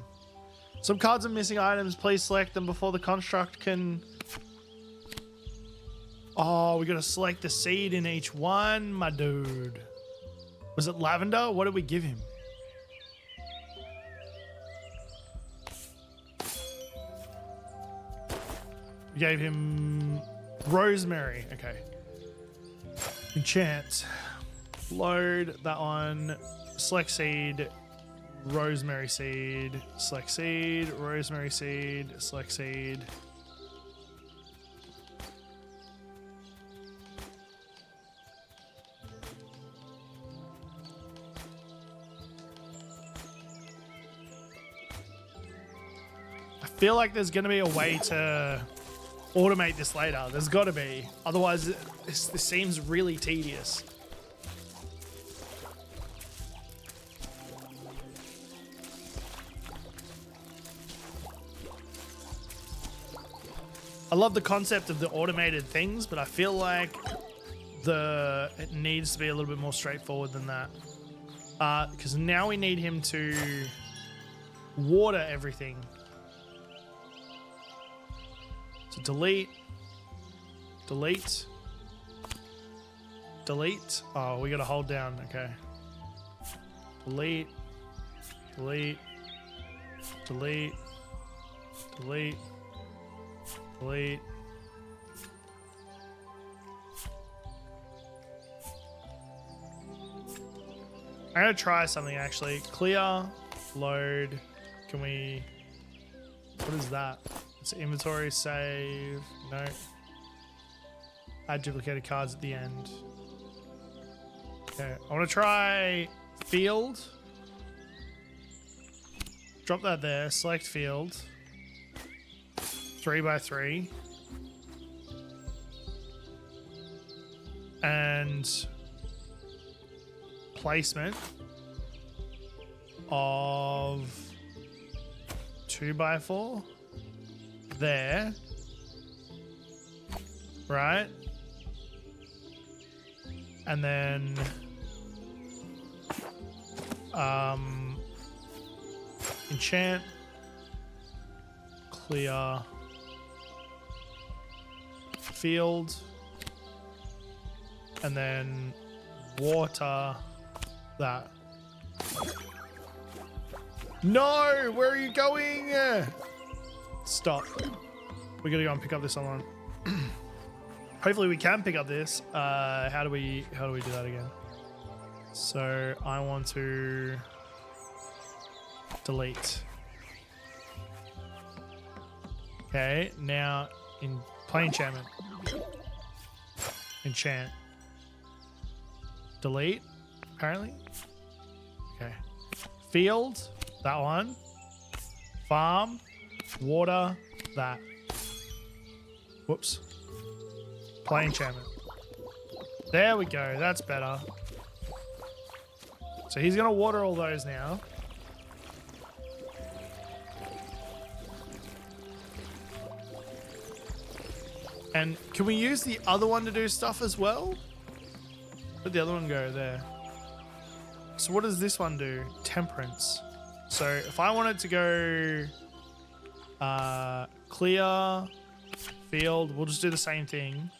Some cards are missing items. Please select them before the construct can... Oh, we gotta select the seed in each one, my dude. Was it lavender? What did we give him? We gave him rosemary. Okay. Enchant. Load that one. Select seed. Rosemary seed. Select seed. Rosemary seed. Select seed. I feel like there's going to be a way to automate this later. There's got to be. Otherwise, this seems really tedious. I love the concept of the automated things, but I feel like it needs to be a little bit more straightforward than that. Because now we need him to water everything. So delete. Oh, we gotta hold down. Okay. Delete. Delete. I'm gonna try something actually. Clear, load. Can we? What is that? It's inventory, save. No. Add duplicated cards at the end. Okay, I want to try field. Drop that there. Select field. 3x3. And placement of 2x4 there, right? And then enchant, clear, field, and then water that. No, where are you going? Stop. We gotta go and pick up this other one. Hopefully we can pick up this. How do we do that again? So I want to delete. Okay, now in play enchantment. Enchant. Delete, apparently. Okay. Field, that one. Farm, water, that. Whoops. Play enchantment. There we go. That's better. So he's going to water all those now. And can we use the other one to do stuff as well? Where'd the other one go? There. So what does this one do? Temperance. So if I wanted to go clear, field, we'll just do the same thing.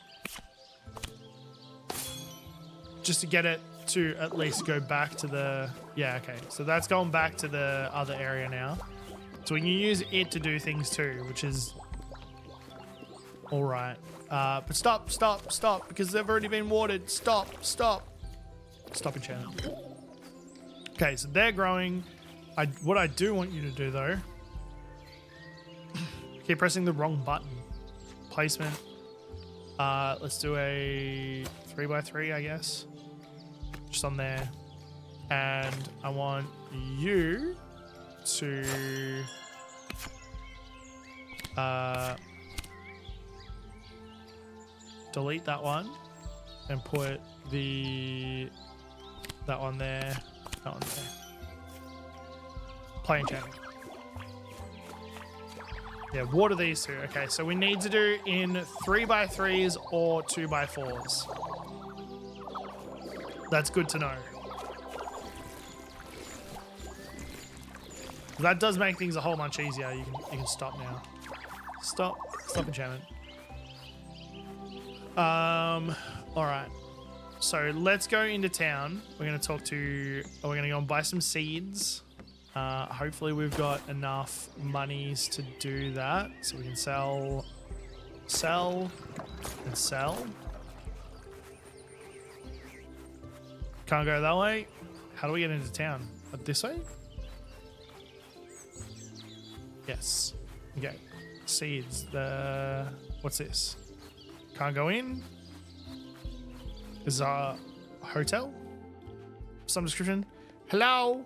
Just to get it to at least go back to the... Yeah, okay. So that's going back to the other area now. So we can use it to do things too, which is... all right. But stop, because they've already been watered. Stop enchanting. Okay, so they're growing. What I do want you to do though, keep pressing the wrong button. Placement. Let's do a 3x3, I guess. Just on there. And I want you to delete that one and put that one there, that one there. Play enchantment. Yeah, water these two. Okay, so we need to do in 3x3s or 2x4s. That's good to know. That does make things a whole bunch easier. You can stop now. Stop enchantment. All right. So let's go into town. We're going to we're going to go and buy some seeds. Hopefully we've got enough monies to do that. So we can sell Sell and sell. Can't go that way. How do we get into town? This way? Yes. Okay. Seeds. What's this? Can't go in. This is a hotel. Some description. Hello.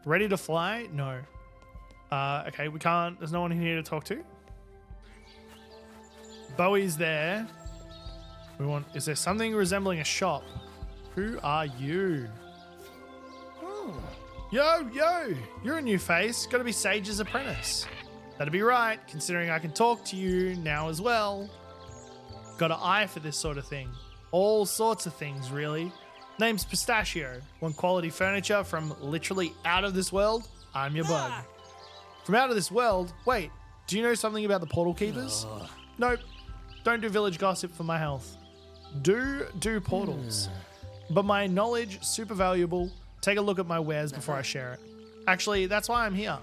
Ready to fly? No. Okay, we can't. There's no one here to talk to. Bowie's there. We want. Is there something resembling a shop? Who are you? Yo, you're a new face. Gotta be Sage's apprentice. That'd be right, considering I can talk to you now as well. Got an eye for this sort of thing. All sorts of things, really. Name's Pistachio. Want quality furniture from literally out of this world? I'm your bug. From out of this world? Wait, do you know something about the portal keepers? Nope. Don't do village gossip for my health. Do portals. But my knowledge, super valuable. Take a look at my wares before I share it. Actually, that's why I'm here.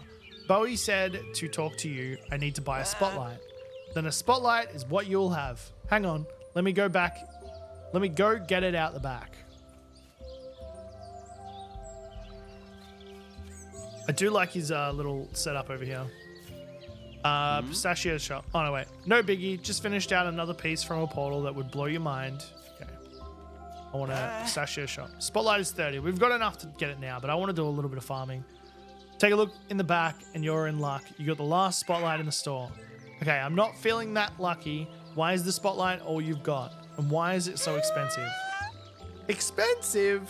Bowie said to talk to you, I need to buy a spotlight. Then a spotlight is what you'll have. Hang on, let me go back. Let me go get it out the back. I do like his little setup over here. Pistachio shop. Oh, no, wait. No biggie. Just finished out another piece from a portal that would blow your mind. Okay. I want a pistachio shop. Spotlight is 30. We've got enough to get it now, but I want to do a little bit of farming. Take a look in the back and you're in luck. You got the last spotlight in the store. Okay, I'm not feeling that lucky. Why is the spotlight all you've got? And why is it so expensive? Expensive?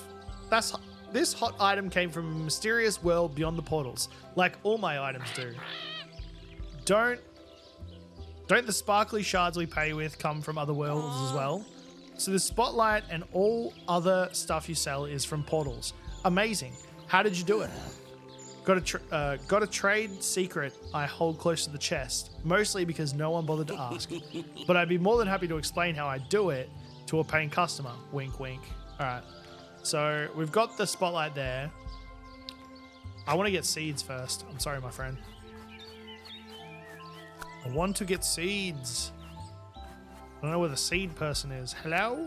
This hot item came from a mysterious world beyond the portals, like all my items do. Don't the sparkly shards we pay with come from other worlds as well? So the spotlight and all other stuff you sell is from portals. Amazing. How did you do it? Got a trade secret I hold close to the chest, mostly because no one bothered to ask. But I'd be more than happy to explain how I do it to a paying customer. Wink, wink. All right. So we've got the spotlight there. I want to get seeds first. I'm sorry, my friend. I want to get seeds. I don't know where the seed person is. Hello?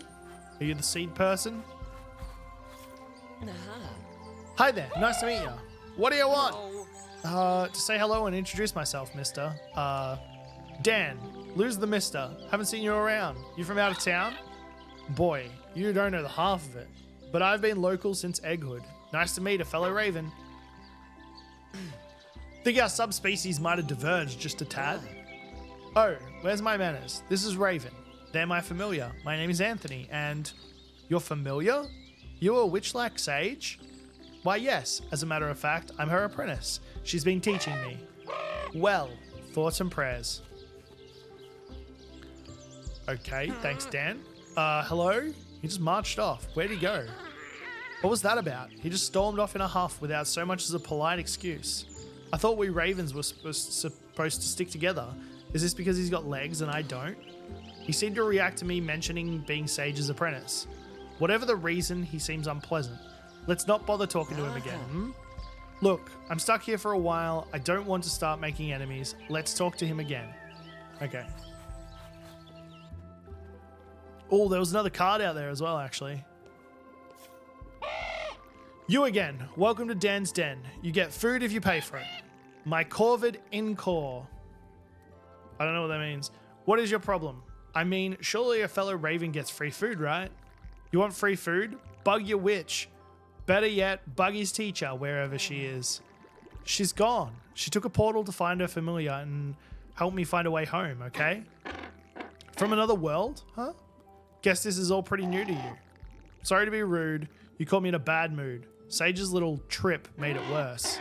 Are you the seed person? Hi there. Nice to meet you. What do you want? To say hello and introduce myself, mister. Dan. Lose the mister. Haven't seen you around. You from out of town? Boy, you don't know the half of it. But I've been local since egghood. Nice to meet a fellow raven. Think our subspecies might have diverged just a tad. Oh, where's my manners? This is Raven. They're my familiar. My name is Anthony, and... You're familiar? You're a witch-like sage? Why, yes. As a matter of fact, I'm her apprentice. She's been teaching me. Well, thoughts and prayers. Okay, thanks, Dan. Hello? He just marched off. Where'd he go? What was that about? He just stormed off in a huff without so much as a polite excuse. I thought we ravens were supposed to stick together. Is this because he's got legs and I don't? He seemed to react to me mentioning being Sage's apprentice. Whatever the reason, he seems unpleasant. Let's not bother talking to him again. Look, I'm stuck here for a while. I don't want to start making enemies. Let's talk to him again. Okay. Oh, there was another card out there as well, actually. You again. Welcome to Dan's Den. You get food if you pay for it. My corvid encore. I don't know what that means. What is your problem? I mean, surely a fellow raven gets free food, right? You want free food? Bug your witch. Better yet, bug his teacher wherever she is. She's gone. She took a portal to find her familiar and help me find a way home, okay? From another world? Huh? Guess this is all pretty new to you. Sorry to be rude. You caught me in a bad mood. Sage's little trip made it worse.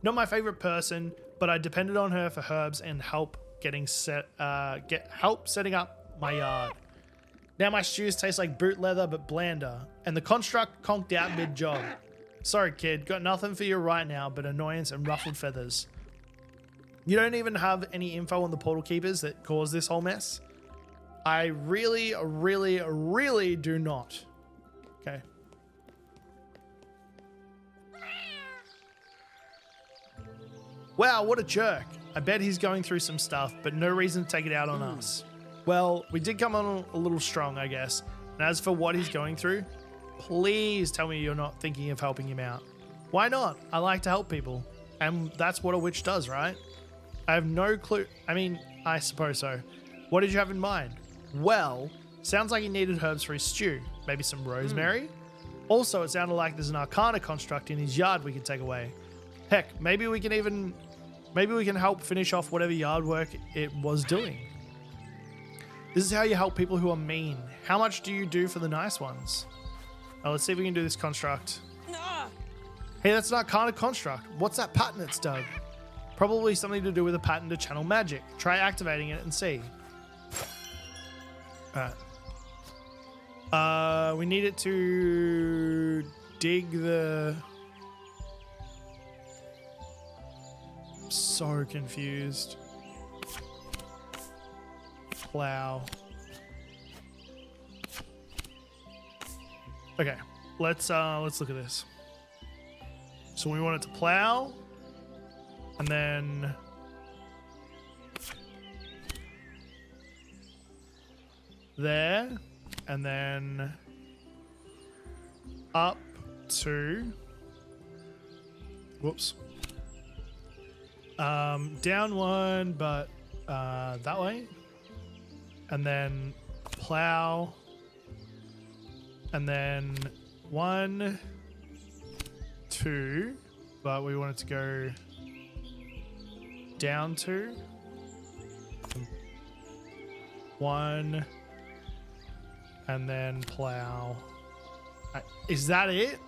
Not my favorite person, but I depended on her for herbs and help setting up my yard. Now my stews taste like boot leather but blander, and the construct conked out mid-job. Sorry kid, got nothing for you right now but annoyance and ruffled feathers. You don't even have any info on the portal keepers that caused this whole mess? I really, really, really do not. Okay. Wow, what a jerk. I bet he's going through some stuff, but no reason to take it out on us. Well, we did come on a little strong, I guess. And as for what he's going through, please tell me you're not thinking of helping him out. Why not? I like to help people. And that's what a witch does, right? I have no clue. I mean, I suppose so. What did you have in mind? Well, sounds like he needed herbs for his stew. Maybe some rosemary? Also, it sounded like there's an arcana construct in his yard we could take away. Heck, maybe we can help finish off whatever yard work it was doing. This is how you help people who are mean. How much do you do for the nice ones? Let's see if we can do this construct. Hey, that's an arcana construct. What's that pattern it's done? Probably something to do with a pattern to channel magic. Try activating it and see. Alright. We need it to dig the... So confused. Plow. Okay, let's look at this. So we want it to plow, and then there, and then up to, whoops, down one, but that way, and then plow, and then 1, 2, but we want it to go down 2, 1, and then plow. Is that it?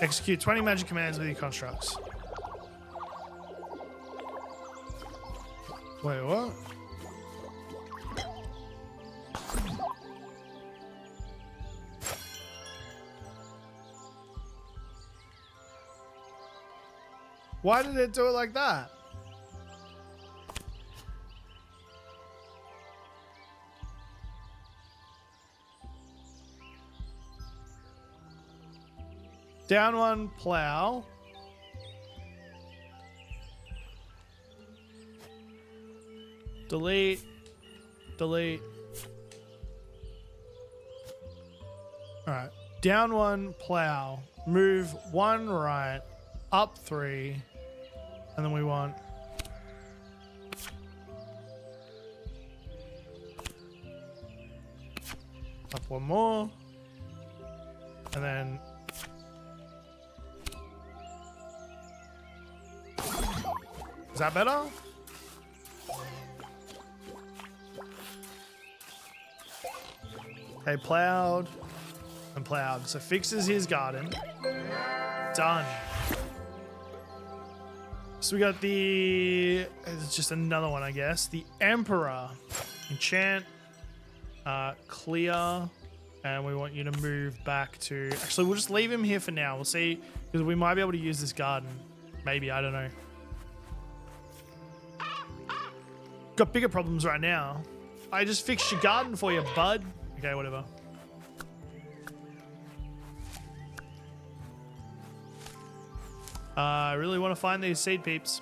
Execute 20 magic commands with your constructs. Wait, what? Why did it do it like that? Down 1, plow. Delete. Delete. All right. Down 1, plow. Move 1 right. Up 3. And then we want... Up 1 more. And then... Is that better? Okay, plowed and plowed. So fixes his garden. Done. So we got the... It's just another one, I guess. The Emperor. Enchant. Clear. And we want you to move back to... Actually, we'll just leave him here for now. We'll see. Because we might be able to use this garden. Maybe, I don't know. Got bigger problems right now. I just fixed your garden for you, bud. Okay, whatever. I really want to find these seed peeps.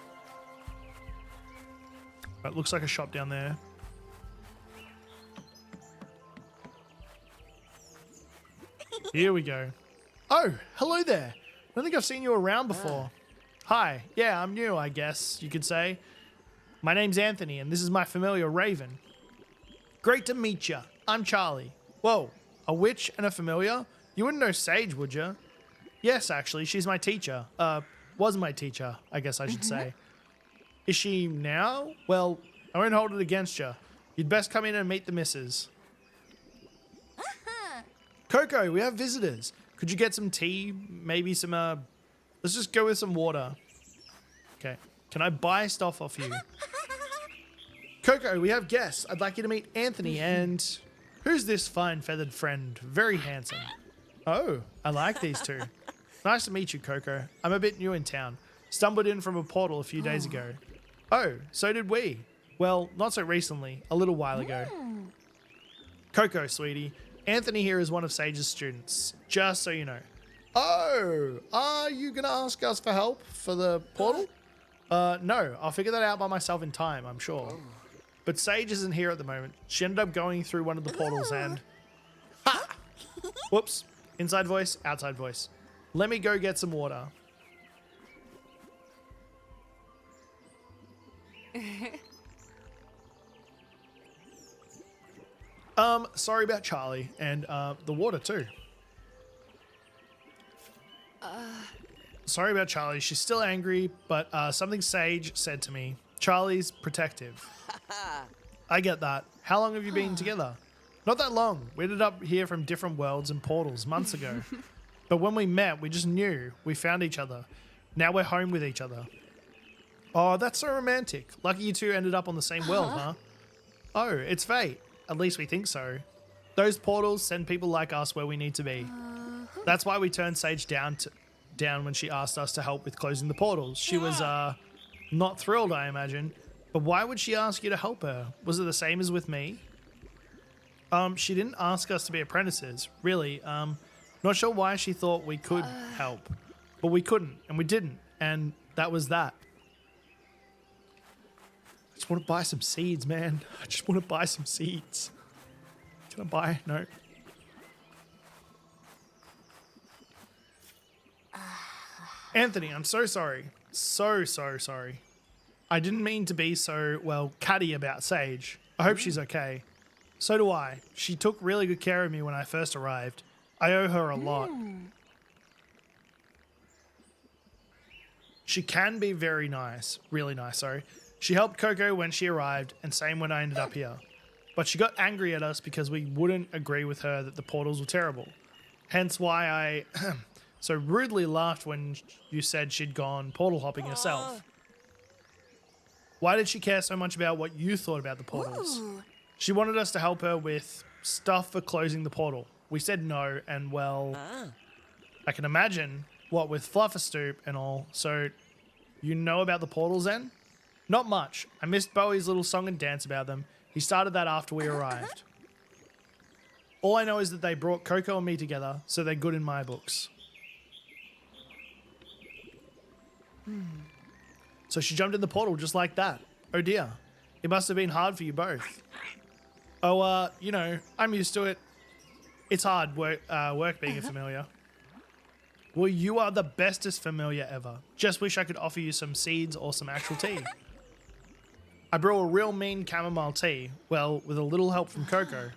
It looks like a shop down there. Here we go. Oh, hello there. I don't think I've seen you around before. Hi. Yeah, I'm new, I guess you could say. My name's Anthony, and this is my familiar Raven. Great to meet you. I'm Charlie. Whoa, a witch and a familiar? You wouldn't know Sage, would you? Yes, actually, she's my teacher. Was my teacher, I guess I should say. Is she now? Well, I won't hold it against you. You'd best come in and meet the missus. Coco, we have visitors. Could you get some tea? Maybe some, let's just go with some water. Okay. Can I buy stuff off you? Coco, we have guests. I'd like you to meet Anthony and... Who's this fine feathered friend? Very handsome. Oh, I like these two. Nice to meet you, Coco. I'm a bit new in town. Stumbled in from a portal a few days ago. Oh, so did we. Well, not so recently. A little while ago. Coco, sweetie. Anthony here is one of Sage's students. Just so you know. Oh, are you going to ask us for help for the portal? No, I'll figure that out by myself in time, I'm sure. But Sage isn't here at the moment. She ended up going through one of the portals and... Ha! Whoops. Inside voice, outside voice. Let me go get some water. Sorry about Charlie and the water too. Sorry about Charlie. She's still angry, but something Sage said to me. Charlie's protective. I get that. How long have you been together? Not that long. We ended up here from different worlds and portals months ago. But when we met, we just knew. We found each other. Now we're home with each other. Oh, that's so romantic. Lucky you two ended up on the same world, huh? Oh, it's fate. At least we think so. Those portals send people like us where we need to be. That's why we turned Sage down when she asked us to help with closing the portals. She was not thrilled, I imagine. But why would she ask you to help her? Was it the same as with me? She didn't ask us to be apprentices, really. Not sure why she thought we could help. But we couldn't, and we didn't. And that was that. I just want to buy some seeds, man. I just want to buy some seeds. Can I buy? No. Anthony, I'm so sorry. So sorry. I didn't mean to be so, well, catty about Sage. I hope she's okay. So do I. She took really good care of me when I first arrived. I owe her a lot. She can be very nice. Really nice, sorry. She helped Coco when she arrived, and same when I ended up here. But she got angry at us because we wouldn't agree with her that the portals were terrible. Hence why I so rudely laughed when you said she'd gone portal hopping herself. Why did she care so much about what you thought about the portals? She wanted us to help her with stuff for closing the portal. We said no, and well, I can imagine what with Flufferstoop and all. So, you know about the portals then? Not much. I missed Bowie's little song and dance about them. He started that after we arrived. All I know is that they brought Coco and me together, so they're good in my books. So she jumped in the portal just like that. Oh dear. It must have been hard for you both. Oh, you know, I'm used to it. It's hard work being a familiar. Well, you are the bestest familiar ever. Just wish I could offer you some seeds or some actual tea. I brew a real mean chamomile tea, well, with a little help from Coco.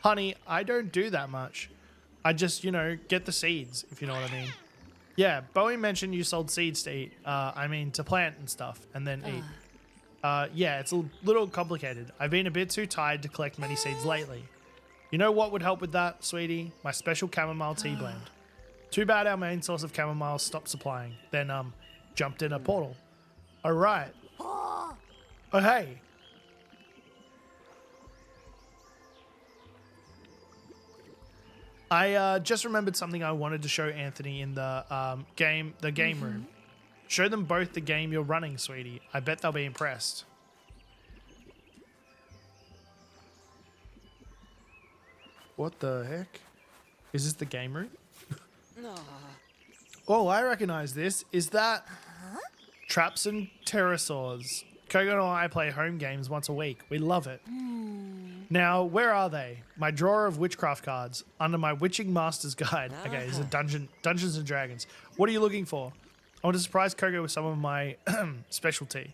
Honey, I don't do that much. I just, you know, get the seeds, if you know what I mean. Yeah, Bowie mentioned you sold seeds to eat. To plant and stuff, and then eat. Yeah, it's a little complicated. I've been a bit too tired to collect many seeds lately. You know what would help with that, sweetie? My special chamomile tea blend. Too bad our main source of chamomile stopped supplying. Then, jumped in a portal. All right. Oh, hey. I just remembered something I wanted to show Anthony in the game room. Show them both the game you're running, sweetie. I bet they'll be impressed. What the heck? Is this the game room? No. Oh, I recognize this. Is that Traps and Pterosaurs? Kogo and I play home games once a week. We love it. Now, where are they? My drawer of witchcraft cards under my witching master's guide. Okay, this is Dungeons and Dragons. What are you looking for? I want to surprise Kogo with some of my specialty,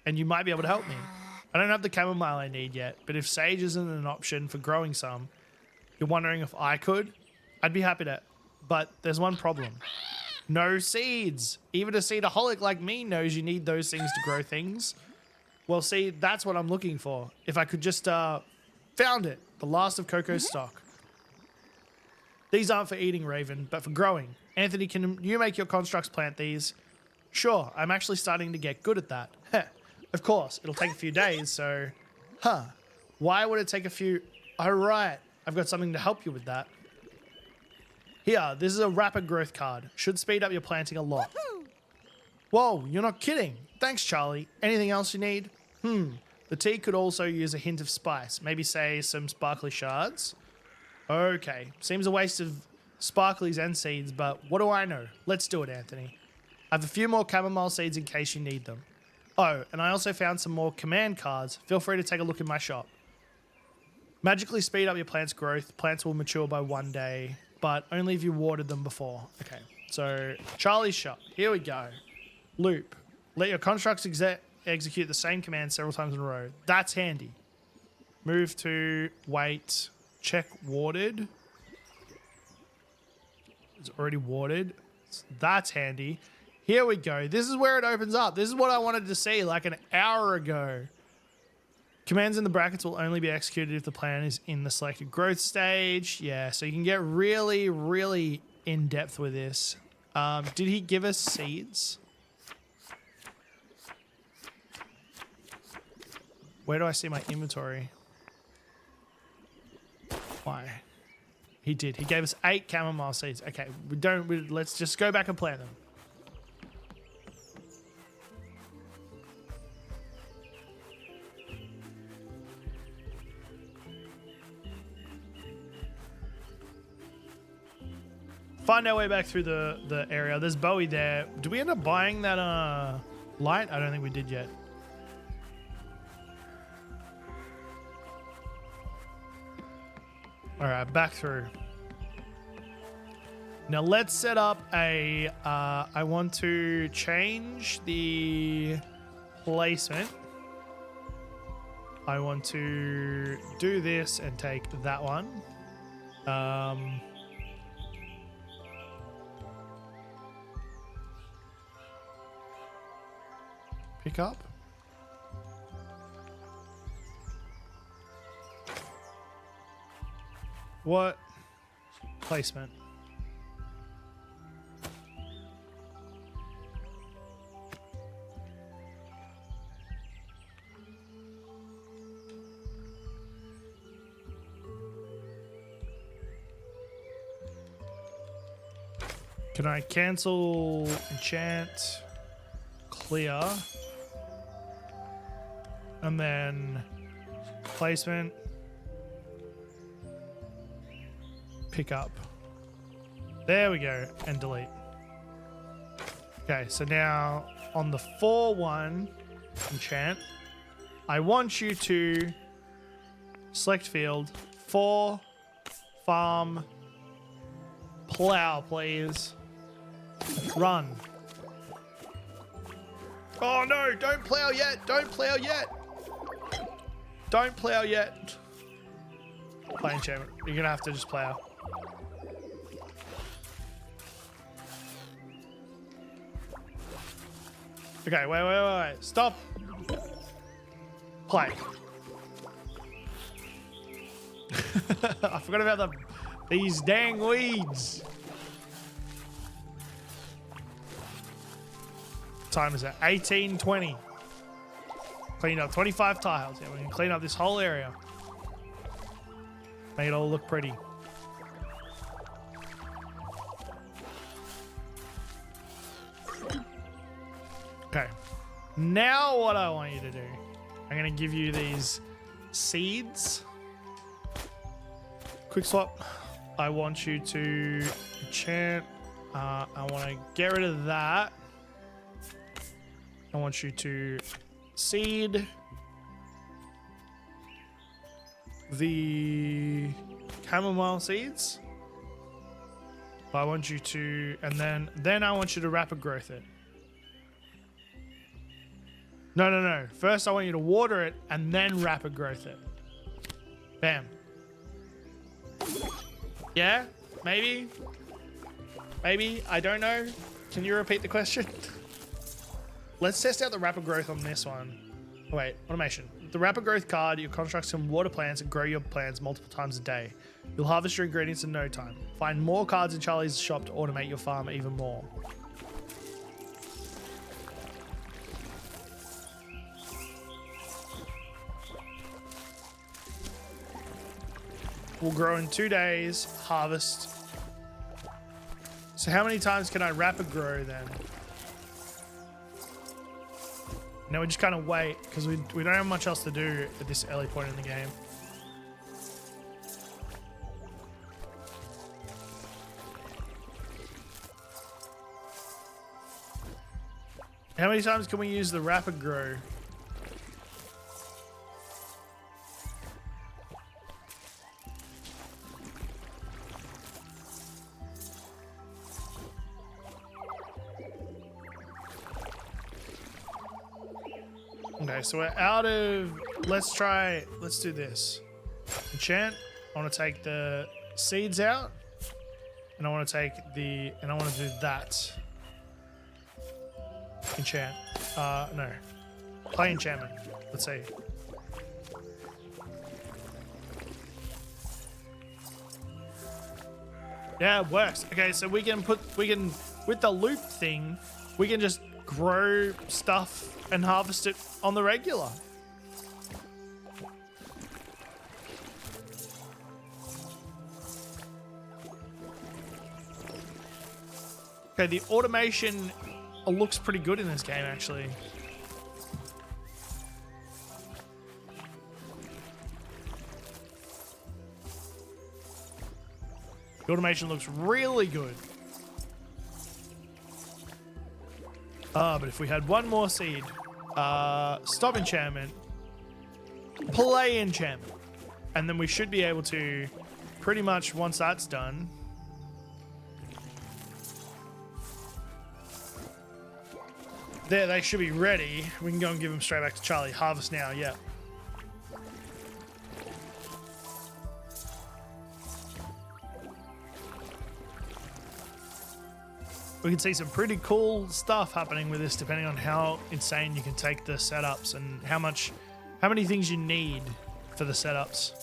and you might be able to help me. I don't have the chamomile I need yet, but if sage isn't an option for growing some, you're wondering if I could? I'd be happy to, but there's one problem. No seeds. Even a seedaholic like me knows you need those things to grow things. Well, see, that's what I'm looking for. If I could just, found it. The last of Coco's stock. These aren't for eating, Raven, but for growing. Anthony, can you make your constructs plant these? Sure, I'm actually starting to get good at that. Of course, it'll take a few days, so... Why would it take a few... Oh, right. I've got something to help you with that. Here, this is a rapid growth card. Should speed up your planting a lot. Whoa, you're not kidding. Thanks, Charlie. Anything else you need? The tea could also use a hint of spice. Maybe, say, some sparkly shards? Okay. Seems a waste of sparklies and seeds, but what do I know? Let's do it, Anthony. I have a few more chamomile seeds in case you need them. Oh, and I also found some more command cards. Feel free to take a look in my shop. Magically speed up your plant's growth. Plants will mature by 1 day, but only if you watered them before. Okay, so Charlie's shop. Here we go. Loop. Let your constructs execute the same command several times in a row. That's handy. Move to wait. Check watered. It's already watered. That's handy. Here we go. This is where it opens up. This is what I wanted to see like an hour ago. Commands in the brackets will only be executed if the plant is in the selected growth stage. Yeah, so you can get really, really in depth with this. Did he give us seeds? Where do I see my inventory? Why? He did. He gave us 8 chamomile seeds. Okay, let's just go back and plant them. Find our way back through the area. There's Bowie there. Did we end up buying that light? I don't think we did yet. All right, back through. Now let's set up a, I want to change the placement. I want to do this and take that one. Pick up. What? Placement. Can I cancel enchant, clear, and then placement, pick up. There we go, and delete. Okay, so now on the 4-1 enchant, I want you to select field, 4, farm, plow, please. Run. Oh no, don't plow yet, don't plow yet. Don't plow yet. Play enchantment. You're gonna have to just plow. Okay, wait. Stop. Play. I forgot about these dang weeds. Time is at 18:20. Clean up 25 tiles. Yeah, we can clean up this whole area. Make it all look pretty. Okay. Now what I want you to do, I'm going to give you these seeds. Quick swap. I want you to enchant. I want to get rid of that. I want you to seed the chamomile seeds. I want you to, and then I want you to rapid growth it. No. First I want you to water it and then rapid growth it. Bam. Yeah? Maybe? I don't know. Can you repeat the question? Let's test out the rapid growth on this one. Oh, wait, automation. The rapid growth card, your constructs can water plants and grow your plants multiple times a day. You'll harvest your ingredients in no time. Find more cards in Charlie's shop to automate your farm even more. Will grow in 2 days, harvest. So how many times can I rapid grow then? Now we just kind of wait because we don't have much else to do at this early point in the game. How many times can we use the rapid grow? Okay, so we're out of... Let's do this. Enchant. I want to take the seeds out. And I want to take the... And I want to do that. Enchant. No. Play enchantment. Let's see. Yeah, it works. Okay, so we can with the loop thing, we can just grow stuff and harvest it on the regular. Okay, the automation looks pretty good in this game, actually. The automation looks really good. But if we had one more seed, stop enchantment, play enchantment, and then we should be able to pretty much, once that's done, there, they should be ready. We can go and give them straight back to Charlie. Harvest now, yeah. We can see some pretty cool stuff happening with this, depending on how insane you can take the setups and how many things you need for the setups.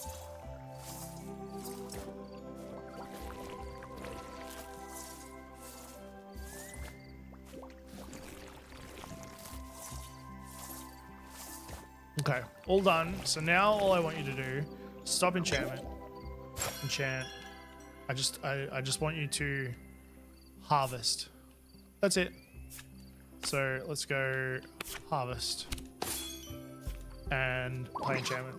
Okay, all done. So now all I want you to do, stop enchantment. Enchant. I just want you to harvest. That's it. So let's go harvest and play enchantment.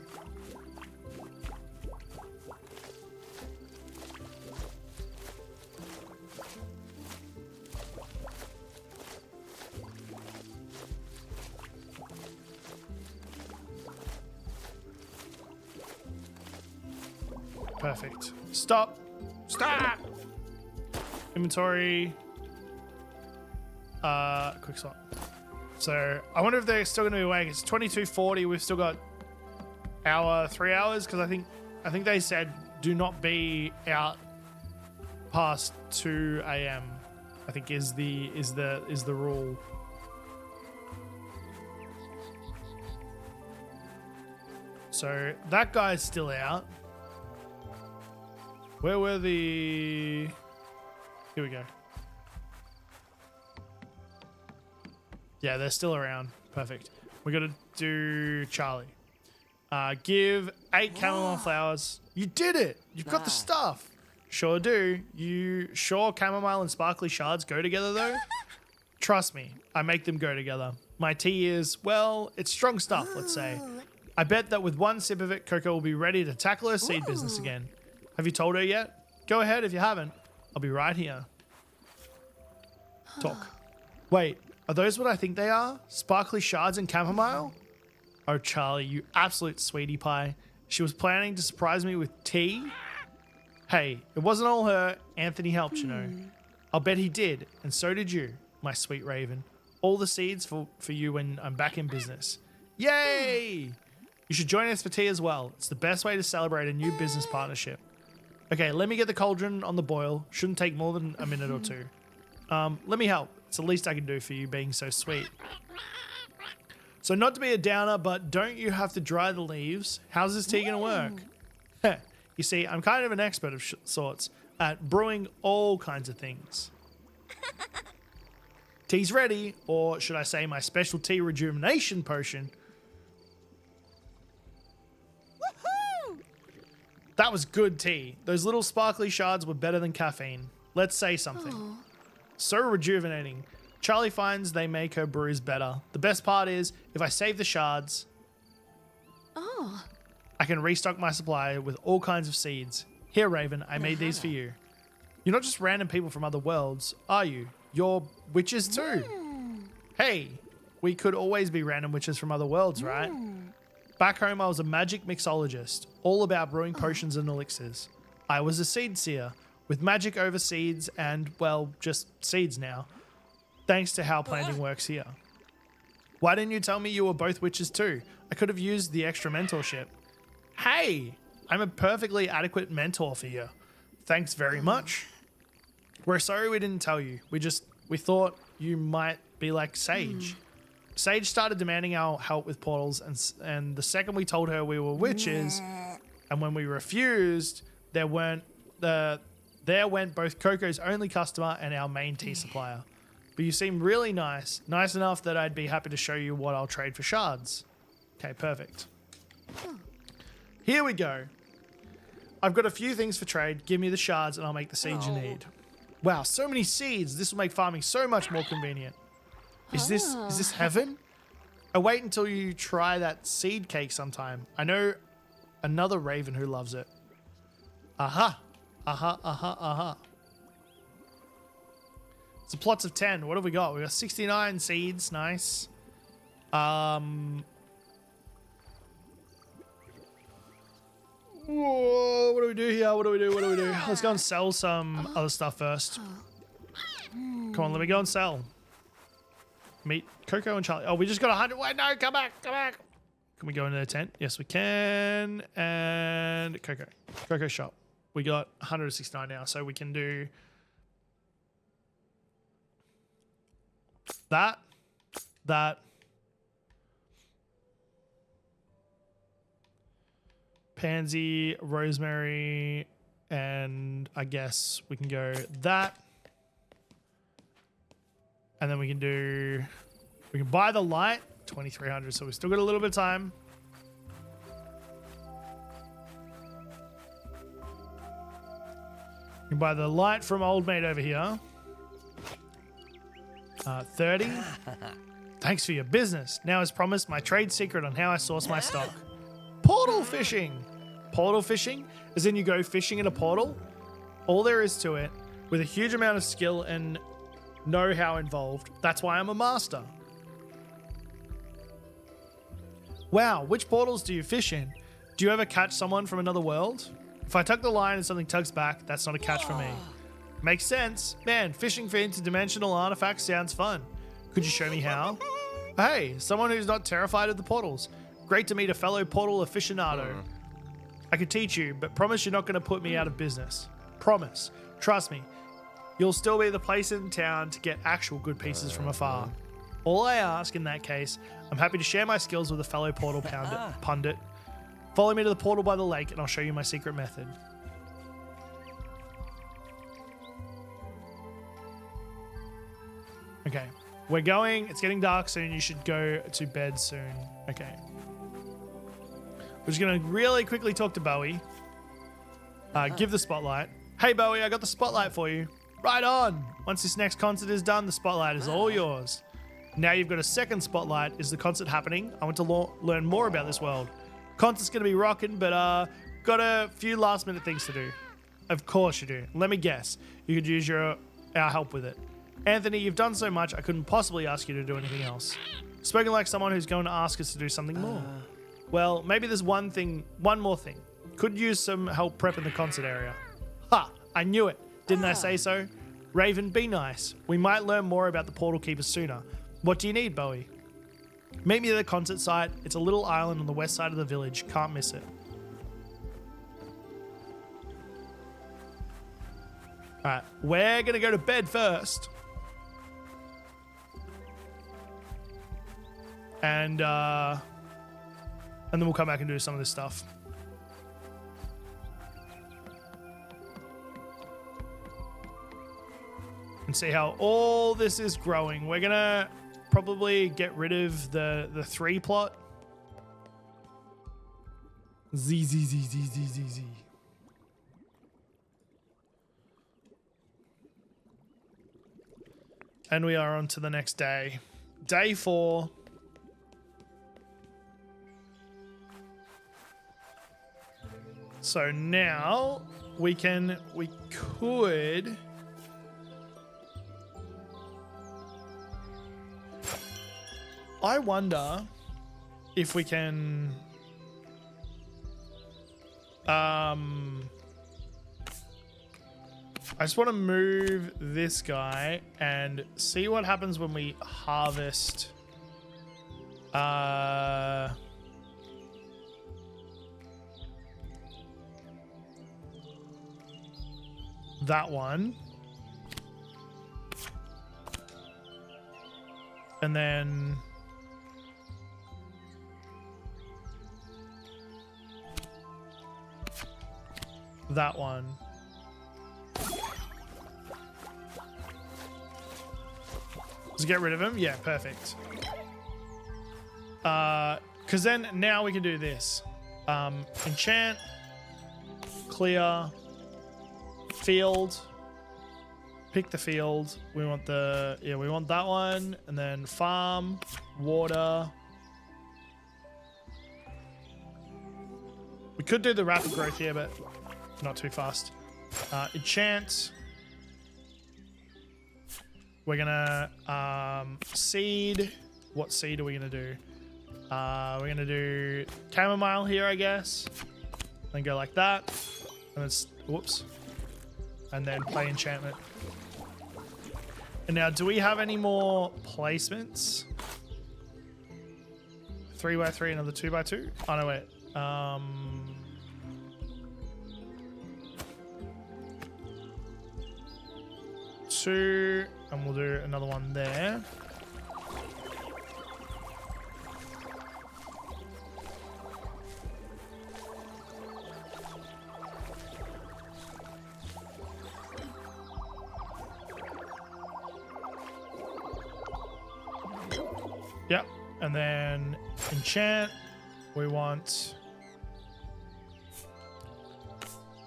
Perfect. Stop. Stop. Inventory. Quick swap. So I wonder if they're still going to be awake. It's 22:40. We've still got 3 hours, because I think they said do not be out past 2 a.m. I think is the rule. So that guy's still out. Where were the... Here we go. Yeah, they're still around. Perfect. We got to do Charlie. Give 8 chamomile flowers. You did it. You've got the stuff. Sure do. You sure chamomile and sparkly shards go together though? Trust me, I make them go together. My tea is, well, it's strong stuff, let's say. I bet that with one sip of it, Coco will be ready to tackle her seed business again. Have you told her yet? Go ahead if you haven't. I'll be right here. Talk. Wait, are those what I think they are? Sparkly shards and chamomile? Oh, Charlie, you absolute sweetie pie. She was planning to surprise me with tea? Hey, it wasn't all her. Anthony helped, you know. I'll bet he did, and so did you, my sweet raven. All the seeds for you when I'm back in business. Yay! You should join us for tea as well. It's the best way to celebrate a new business partnership. Okay, let me get the cauldron on the boil. Shouldn't take more than a minute or two. Let me help. It's the least I can do for you being so sweet. So not to be a downer, but don't you have to dry the leaves? How's this tea going to work? You see, I'm kind of an expert of sorts at brewing all kinds of things. Tea's ready, or should I say my special tea rejuvenation potion. That was good tea. Those little sparkly shards were better than caffeine. Let's say something. Oh. So rejuvenating. Charlie finds they make her brews better. The best part is, if I save the shards, I can restock my supply with all kinds of seeds. Here, Raven, I made these for you. You're not just random people from other worlds, are you? You're witches too. Hey, we could always be random witches from other worlds, right? Back home, I was a magic mixologist, all about brewing potions and elixirs. I was a seed seer, with magic over seeds and, well, just seeds now, thanks to how planting works here. Why didn't you tell me you were both witches too? I could have used the extra mentorship. Hey, I'm a perfectly adequate mentor for you. Thanks very much. We're sorry we didn't tell you. We thought you might be like Sage. Sage started demanding our help with portals, and the second we told her we were witches, and when we refused, there went both Coco's only customer and our main tea supplier. But you seem really nice enough that I'd be happy to show you what I'll trade for shards. Okay, perfect. Here we go. I've got a few things for trade. Give me the shards and I'll make the seeds you need. Wow, so many seeds. This will make farming so much more convenient. Is this heaven? I wait until you try that seed cake sometime. I know another raven who loves it. Aha. Aha, aha, aha. So plots of 10. What have we got? We got 69 seeds. Nice. Whoa, what do we do here? What do we do? Let's go and sell some other stuff first. Come on, let me go and sell. Meet Coco and Charlie. Oh, we just got 100. Wait, no, come back. Can we go into the tent? Yes, we can. And Coco shop. We got 169 now, so we can do that. Pansy, rosemary, and I guess we can go that. And then we can buy the light, 2,300, so we still got a little bit of time. You can buy the light from old mate over here. 30. Thanks for your business. Now, as promised, my trade secret on how I source my stock. Portal fishing. Portal fishing is in you go fishing in a portal. All there is to it, with a huge amount of skill and know-how involved. That's why I'm a master. Wow, which portals do you fish in? Do you ever catch someone from another world? If I tug the line and something tugs back, that's not a catch for me. Makes sense. Man, fishing for interdimensional artifacts sounds fun. Could you show me how? Hey, someone who's not terrified of the portals. Great to meet a fellow portal aficionado. I could teach you, but promise you're not going to put me out of business. Promise. Trust me. You'll still be the place in town to get actual good pieces from afar. All I ask in that case, I'm happy to share my skills with a fellow portal pundit. Follow me to the portal by the lake and I'll show you my secret method. Okay, we're going. It's getting dark soon. You should go to bed soon. Okay. We're just going to really quickly talk to Bowie. Give the spotlight. Hey, Bowie, I got the spotlight for you. Right on. Once this next concert is done, the spotlight is all yours. Now you've got a second spotlight. Is the concert happening? I want to learn more about this world. Concert's going to be rocking, but got a few last minute things to do. Of course you do. Let me guess. You could use our help with it. Anthony, you've done so much, I couldn't possibly ask you to do anything else. Spoken like someone who's going to ask us to do something more. Well, maybe there's one more thing. Could use some help prepping the concert area. Ha! I knew it. Didn't I say so? Raven, be nice. We might learn more about the portal keepers sooner. What do you need, Bowie? Meet me at the concert site. It's a little island on the west side of the village. Can't miss it. Alright, we're going to go to bed first. And then we'll come back and do some of this stuff. And see how all this is growing. We're going to probably get rid of the 3 plot. Z. And we are on to the next day. Day 4. So now we could I wonder if we can... I just want to move this guy and see what happens when we harvest... that one. And then... that one. Let's get rid of him. Yeah, perfect. Because then now we can do this. Enchant, clear, field, pick the field. We want the, yeah, we want that one. And then farm, water. We could do the rapid growth here, but not too fast. Enchant. We're gonna seed. What seed are we gonna do? We're gonna do chamomile here, I guess. Then go like that. And then, whoops. And then play enchantment. And now, do we have any more placements? 3x3, another 2x2? Oh, no, wait. 2, and we'll do another one there. Yep, and then enchant. We want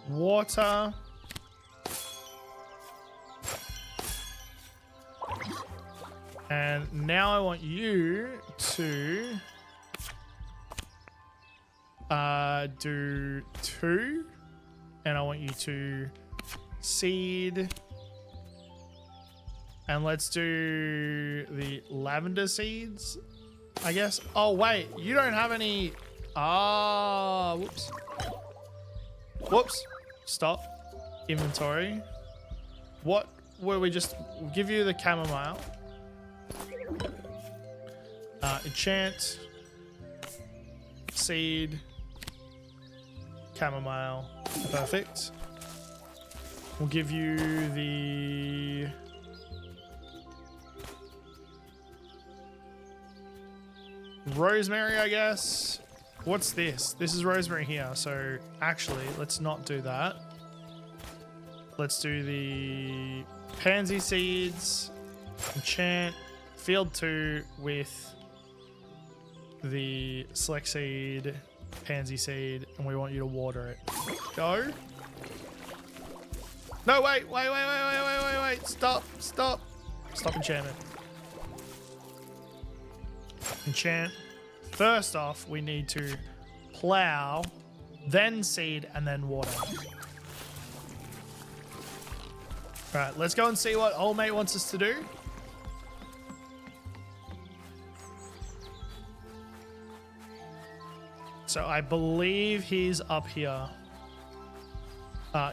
water. And now I want you to do 2. And I want you to seed. And let's do the lavender seeds, I guess. Oh, wait. You don't have any... Ah, whoops. Whoops. Stop. Inventory. What were we just... We'll give you the chamomile. Enchant, seed, chamomile, perfect. We'll give you the rosemary, I guess. What's this? This is rosemary here, so actually, let's not do that. Let's do the pansy seeds, enchant, field 2 with the select seed, pansy seed, and we want you to water it. Go. No, wait. Stop. Stop enchantment. Enchant. First off, we need to plow, then seed, and then water. All right, let's go and see what old mate wants us to do. So I believe he's up here.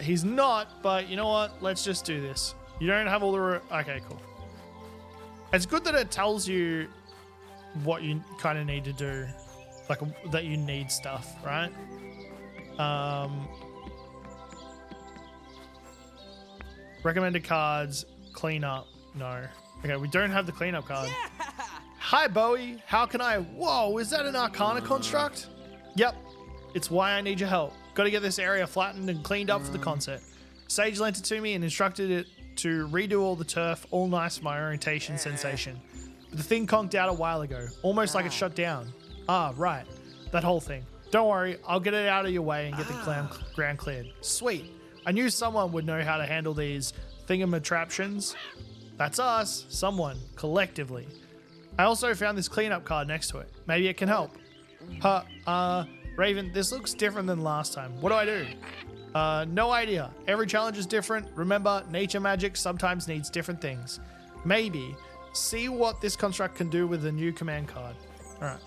He's not, but you know what? Let's just do this. You don't have all the... Okay, cool. It's good that it tells you what you kind of need to do. Like, that you need stuff, right? Recommended cards. Clean up. No. Okay, we don't have the cleanup card. Yeah! Hi, Bowie. How can I... Whoa, is that an Arcana construct? Yep, it's why I need your help. Got to get this area flattened and cleaned up for the concert. Sage lent it to me and instructed it to redo all the turf, all nice for my orientation sensation. But the thing conked out a while ago, almost like it shut down. Ah, right, that whole thing. Don't worry, I'll get it out of your way and get the ground cleared. Sweet. I knew someone would know how to handle these thingamatraptions. That's us, someone, collectively. I also found this cleanup card next to it. Maybe it can help. Raven, this looks different than last time. What do I do? No idea. Every challenge is different. Remember, nature magic sometimes needs different things. Maybe see what this construct can do with the new command card. All right.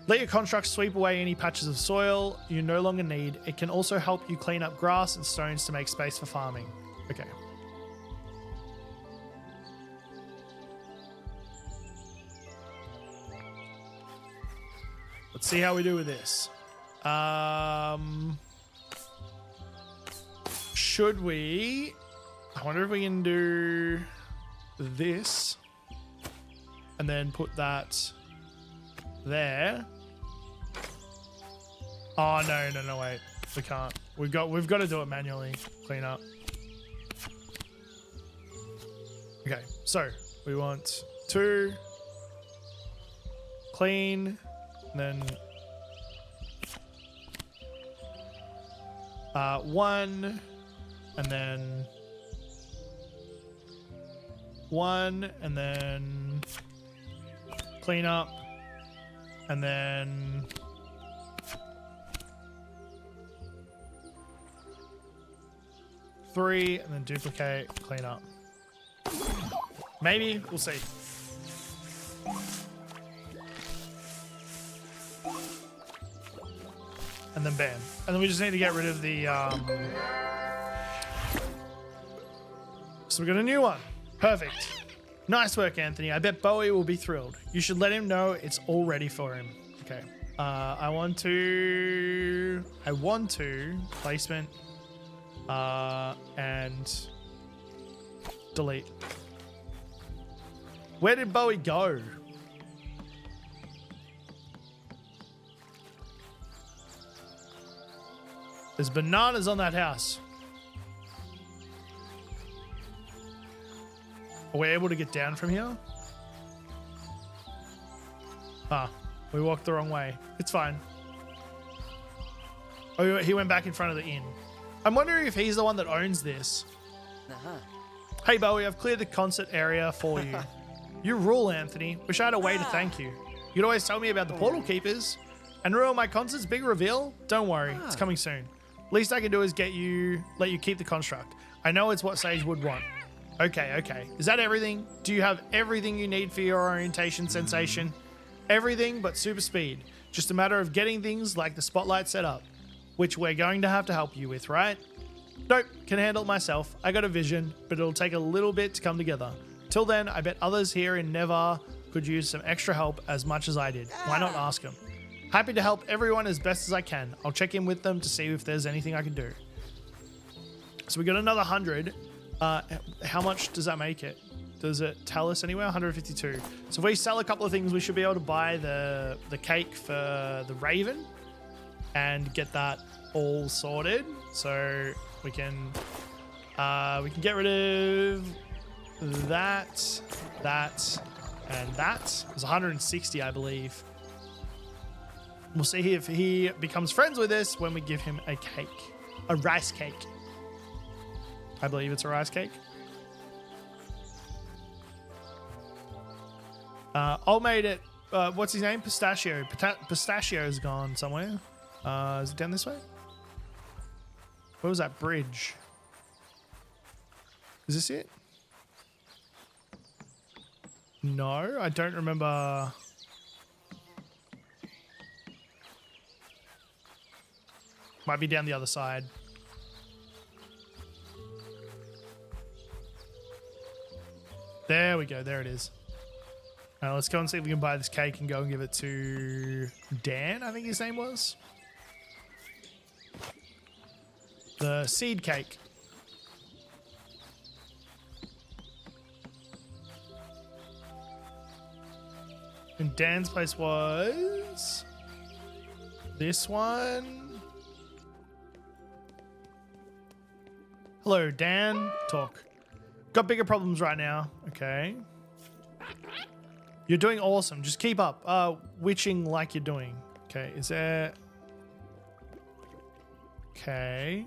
Let your construct sweep away any patches of soil you no longer need. It can also help you clean up grass and stones to make space for farming. Okay. Let's see how we do with this. Should we... I wonder if we can do this and then put that there. Oh, no, wait. We can't. We've got to do it manually. Clean up. Okay, so we want 2 clean, and then 1, and then 1, and then clean up, and then 3, and then duplicate, clean up. Maybe, we'll see. And then bam. And then we just need to get rid of the So we got a new one. Perfect. Nice work, Anthony. I bet Bowie will be thrilled. You should let him know it's all ready for him. Okay. I want to placement and delete. Where did Bowie go? There's bananas on that house. Are we able to get down from here? Ah, we walked the wrong way. It's fine. Oh, he went back in front of the inn. I'm wondering if he's the one that owns this. Hey, Bowie, I've cleared the concert area for you. You rule, Anthony. Wish I had a way to thank you. You'd always tell me about the portal keepers and ruin my concert's big reveal. Don't worry, it's coming soon. Least I can do is let you keep the construct. I know it's what Sage would want. Okay. Is that everything? Do you have everything you need for your orientation sensation? Everything but super speed. Just a matter of getting things like the spotlight set up, which we're going to have to help you with, right? Nope, can handle it myself. I got a vision, but it'll take a little bit to come together. Till then, I bet others here in Nevar could use some extra help as much as I did. Why not ask them? Happy to help everyone as best as I can. I'll check in with them to see if there's anything I can do. So we got another 100. How much does that make it? Does it tell us anywhere? 152. So if we sell a couple of things, we should be able to buy the cake for the Raven and get that all sorted. So we can get rid of that, and that. It was 160, I believe. We'll see if he becomes friends with us when we give him a cake. A rice cake. I believe it's a rice cake. Old made it. What's his name? Pistachio. Pistachio's gone somewhere. Is it down this way? Where was that bridge? Is this it? No, I don't remember. Might be down the other side. There we go. There it is. Let's go and see if we can buy this cake and go and give it to Dan, I think his name was. The seed cake. And Dan's place was this one. Hello, Dan. Talk. Got bigger problems right now. Okay. You're doing awesome. Just keep up. Witching like you're doing. Okay. Is there... Okay.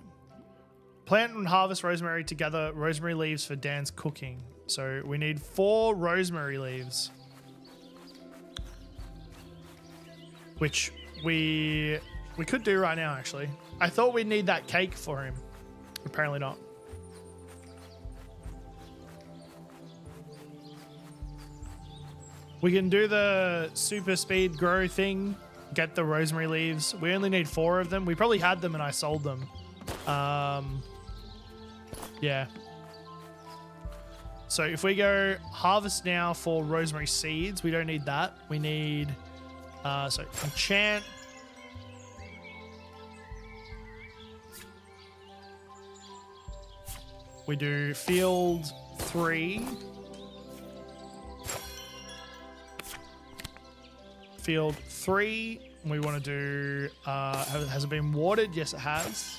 Plant and harvest rosemary to gather rosemary leaves for Dan's cooking. So we need 4 rosemary leaves. Which we could do right now, actually. I thought we'd need that cake for him. Apparently not. We can do the super speed grow thing, get the rosemary leaves. We only need 4 of them. We probably had them and I sold them. Yeah. So if we go harvest now for rosemary seeds, we don't need that. We need, so enchant. We do field 3. Field 3. We want to do, has it been watered? Yes, it has.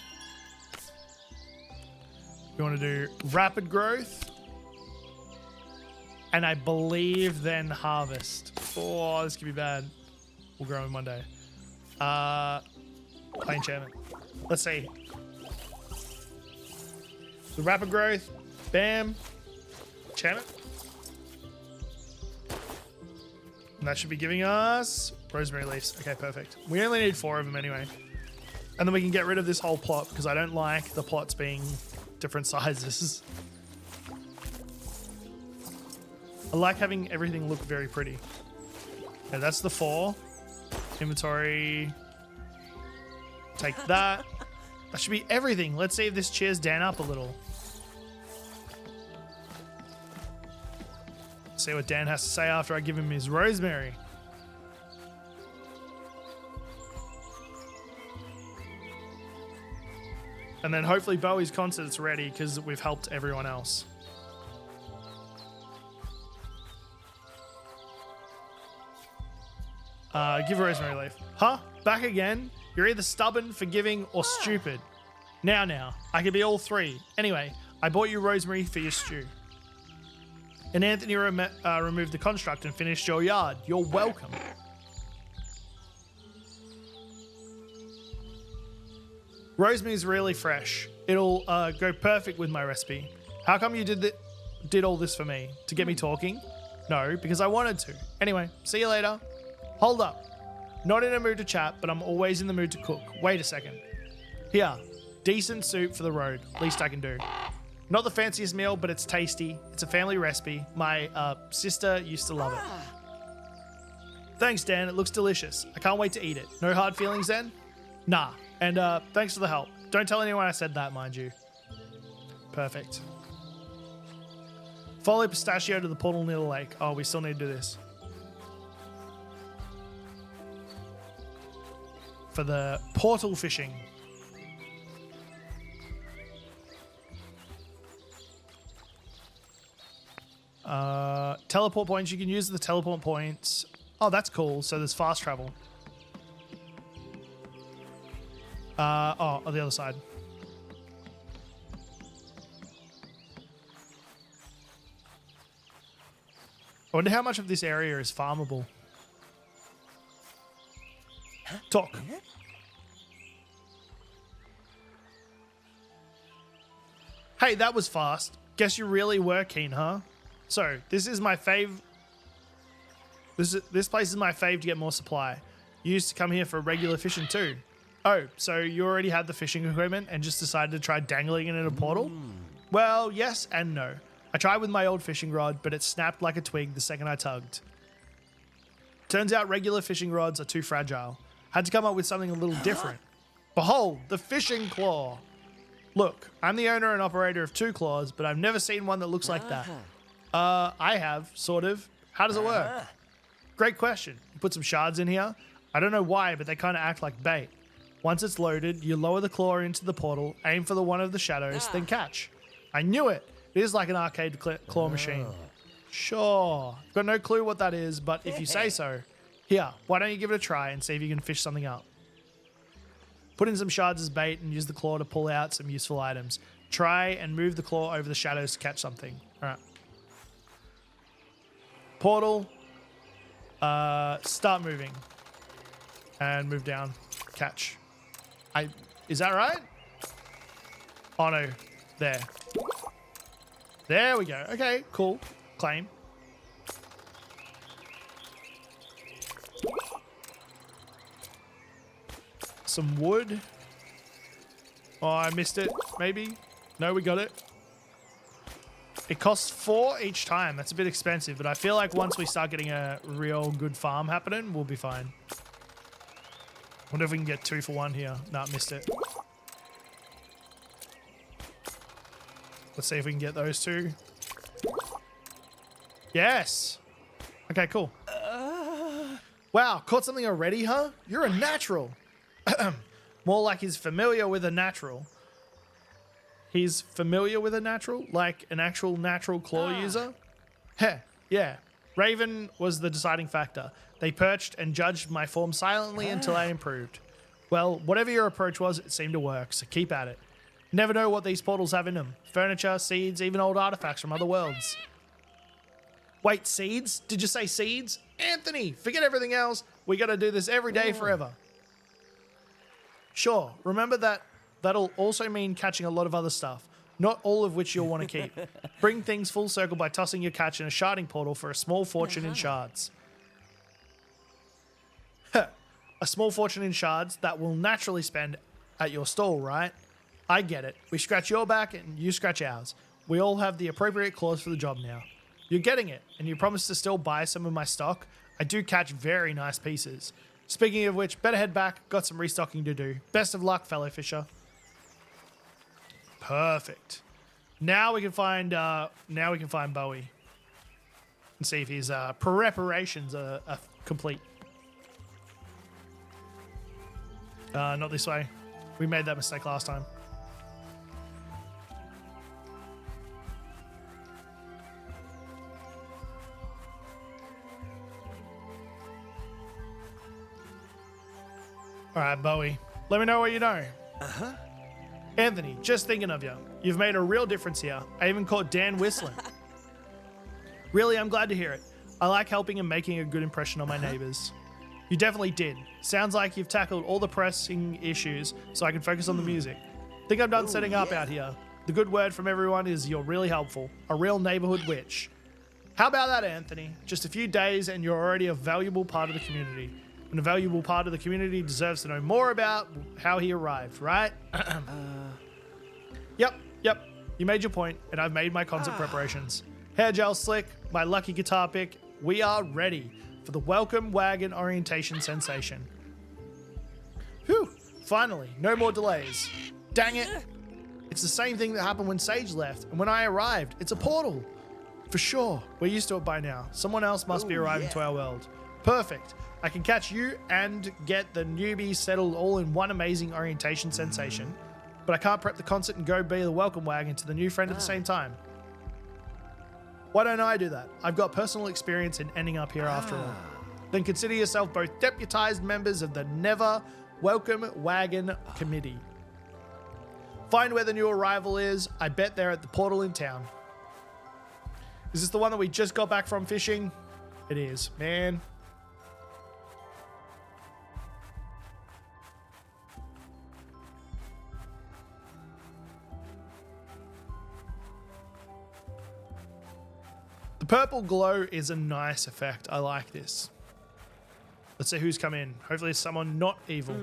We want to do rapid growth. And I believe then harvest. Oh, this could be bad. We'll grow in one day. Play enchantment. Let's see. The rapid growth. Bam. Enchantment. And that should be giving us rosemary leaves. Okay, perfect. We only need 4 of them anyway. And then we can get rid of this whole plot because I don't like the plots being different sizes. I like having everything look very pretty. Okay, that's the 4. Inventory. Take that. That should be everything. Let's see if this cheers Dan up a little. See what Dan has to say after I give him his rosemary. And then hopefully Bowie's concert's ready because we've helped everyone else. Give rosemary leaf. Huh? Back again? You're either stubborn, forgiving, or stupid. Now. I could be all 3. Anyway, I bought you rosemary for your stew. And Anthony removed the construct and finished your yard. You're welcome. Rosemary's really fresh. It'll go perfect with my recipe. How come you did all this for me? To get me talking? No, because I wanted to. Anyway, see you later. Hold up. Not in a mood to chat, but I'm always in the mood to cook. Wait a second. Here, decent soup for the road. Least I can do. Not the fanciest meal, but it's tasty. It's a family recipe. My sister used to love it. Thanks, Dan. It looks delicious. I can't wait to eat it. No hard feelings then? Nah. And thanks for the help. Don't tell anyone I said that, mind you. Perfect. Follow pistachio to the portal near the lake. Oh, we still need to do this. For the portal fishing. Teleport points. You can use the teleport points. Oh, that's cool. So there's fast travel. On the other side. I wonder how much of this area is farmable. Talk. Hey, that was fast. Guess you really were keen, huh? So, this is my fave. This place is my fave to get more supply. You used to come here for regular fishing too. Oh, so you already had the fishing equipment and just decided to try dangling it in a portal? Well, yes and no. I tried with my old fishing rod, but it snapped like a twig the second I tugged. Turns out regular fishing rods are too fragile. Had to come up with something a little different. Behold, the fishing claw. Look, I'm the owner and operator of 2 claws, but I've never seen one that looks like that. I have, sort of. How does it work? Great question. You put some shards in here. I don't know why, but they kind of act like bait. Once it's loaded, you lower the claw into the portal, aim for the one of the shadows, then catch. I knew it. It is like an arcade claw machine. Sure. Got no clue what that is, but if you say so. Here, why don't you give it a try and see if you can fish something up. Put in some shards as bait and use the claw to pull out some useful items. Try and move the claw over the shadows to catch something. All right. Portal. Start moving. And move down. Catch. Is that right? Oh no. There. There we go. Okay, cool. Claim. Some wood. Oh, I missed it. Maybe. No, we got it. It costs 4 each time. That's a bit expensive, but I feel like once we start getting a real good farm happening, we'll be fine. Wonder if we can get 2 for 1 here. Nah, missed it. Let's see if we can get those 2. Yes. Okay, cool. Wow, caught something already, huh? You're a natural. More like he's familiar with a natural. He's familiar with a natural? Like an actual natural claw user? Heh, yeah. Raven was the deciding factor. They perched and judged my form silently until I improved. Well, whatever your approach was, it seemed to work, so keep at it. Never know what these portals have in them. Furniture, seeds, even old artifacts from other worlds. Wait, seeds? Did you say seeds? Anthony, forget everything else. We gotta do this every day forever. Sure, remember that that'll also mean catching a lot of other stuff, not all of which you'll want to keep. Bring things full circle by tossing your catch in a sharding portal for a small fortune in shards. A small fortune in shards that we'll naturally spend at your stall, right? I get it. We scratch your back and you scratch ours. We all have the appropriate clause for the job now. You're getting it, and you promise to still buy some of my stock. I do catch very nice pieces. Speaking of which, better head back. Got some restocking to do. Best of luck, fellow fisher. Perfect. Now we can find Bowie and see if his preparations are complete. Not this way. We made that mistake last time. All right, Bowie. Let me know what you know. Anthony, just thinking of you. You've made a real difference here. I even caught Dan whistling. Really, I'm glad to hear it. I like helping and making a good impression on my neighbors. You definitely did. Sounds like you've tackled all the pressing issues so I can focus on the music. Think I'm done setting up out here. The good word from everyone is you're really helpful. A real neighborhood witch. How about that, Anthony? Just a few days and you're already a valuable part of the community. And a valuable part of the community deserves to know more about how he arrived, right? Yep. You made your point, and I've made my concert preparations. Hair gel slick, my lucky guitar pick. We are ready for the welcome wagon orientation sensation. Whew, finally, no more delays. Dang it. It's the same thing that happened when Sage left, and when I arrived. It's a portal. For sure, we're used to it by now. Someone else must be arriving to our world. Perfect. I can catch you and get the newbies settled all in one amazing orientation sensation. But I can't prep the concert and go be the welcome wagon to the new friend at the same time. Why don't I do that? I've got personal experience in ending up here after all. Then consider yourself both deputized members of the Nevar Welcome Wagon Committee. Find where the new arrival is. I bet they're at the portal in town. Is this the one that we just got back from fishing? It is, man. The purple glow is a nice effect. I like this. Let's see who's come in. Hopefully it's someone not evil.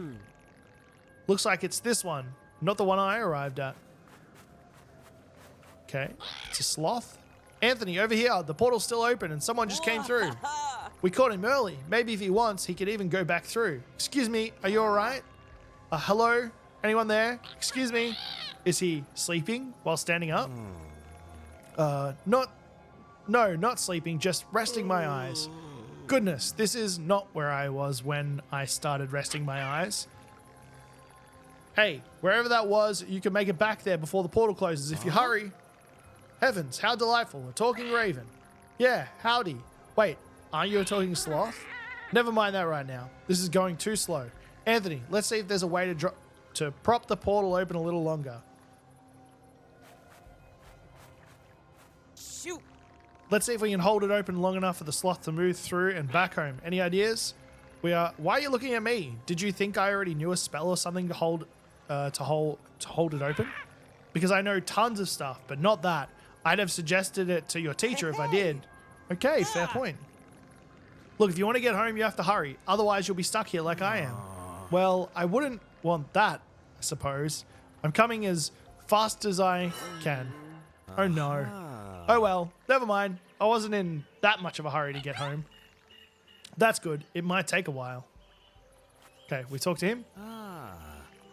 Looks like it's this one, not the one I arrived at. Okay, it's a sloth. Anthony, over here. The portal's still open and someone just came through. We caught him early. Maybe if he wants, he could even go back through. Excuse me, are you all right? Hello? Anyone there? Excuse me. Is he sleeping while standing up? No, not sleeping, just resting my eyes. Goodness, this is not where I was when I started resting my eyes. Hey, wherever that was, you can make it back there before the portal closes if you hurry. Heavens, how delightful, a talking raven. Yeah, howdy. Wait, aren't you a talking sloth? Never mind that right now. This is going too slow. Anthony, let's see if there's a way to prop the portal open a little longer. Shoot. Let's see if we can hold it open long enough for the sloth to move through and back home. Any ideas? Why are you looking at me? Did you think I already knew a spell or something to hold it open? Because I know tons of stuff, but not that. I'd have suggested it to your teacher if I did. Okay, fair point. Look, if you want to get home, you have to hurry. Otherwise, you'll be stuck here like I am. Well, I wouldn't want that, I suppose. I'm coming as fast as I can. Oh no. Oh well, never mind. I wasn't in that much of a hurry to get home. That's good. It might take a while. Okay, we talk to him.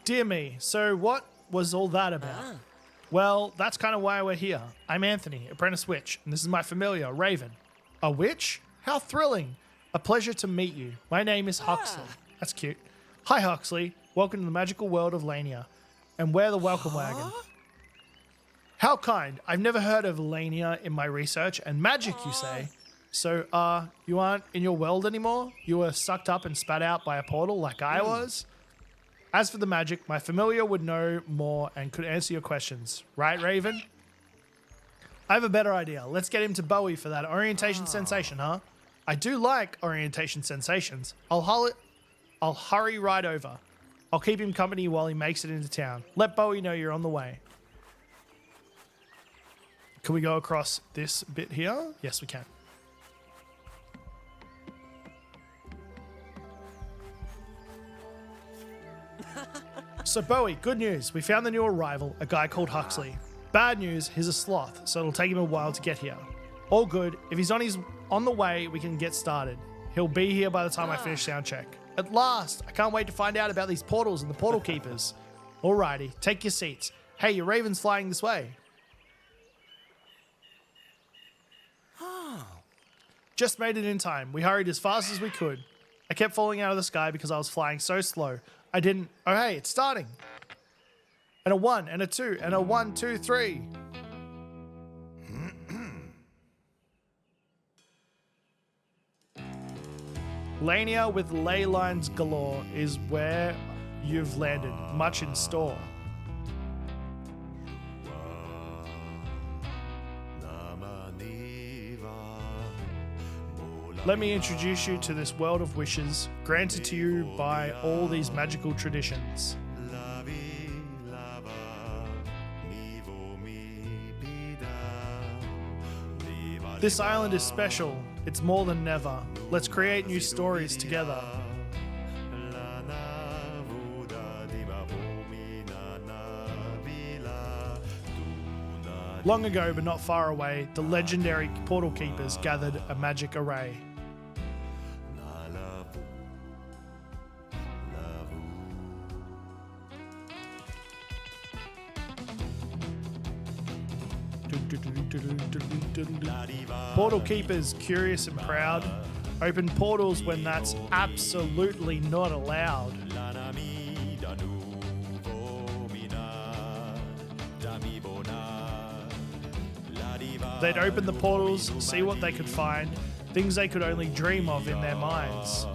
Dear me, so what was all that about? Well, that's kind of why we're here. I'm Anthony, apprentice witch, and this is my familiar, Raven. A witch? How thrilling. A pleasure to meet you. My name is Huxley. That's cute. Hi, Huxley. Welcome to the magical world of Lania. And we're the welcome wagon. How kind. I've never heard of Lania in my research, and magic, you say? So, you aren't in your world anymore? You were sucked up and spat out by a portal like I was? As for the magic, my familiar would know more and could answer your questions. Right, Raven? I have a better idea. Let's get him to Bowie for that orientation sensation, huh? I do like orientation sensations. I'll hurry right over. I'll keep him company while he makes it into town. Let Bowie know you're on the way. Can we go across this bit here? Yes, we can. So Bowie, good news. We found the new arrival, a guy called Huxley. Bad news, he's a sloth, so it'll take him a while to get here. All good. If he's on the way, we can get started. He'll be here by the time I finish sound check. At last! I can't wait to find out about these portals and the portal keepers. Alrighty, take your seats. Hey, your raven's flying this way. Just made it in time. We hurried as fast as we could. I kept falling out of the sky because I was flying so slow. I didn't... Oh, hey, it's starting. And a 1, and a 2, and a 1, 2, 3. Lania with ley lines galore is where you've landed. Much in store. Let me introduce you to this world of wishes, granted to you by all these magical traditions. This island is special. It's more than Nevar. Let's create new stories together. Long ago, but not far away, the legendary portal keepers gathered a magic array. Portal keepers, curious and proud, open portals when that's absolutely not allowed. They'd open the portals, see what they could find, things they could only dream of in their minds.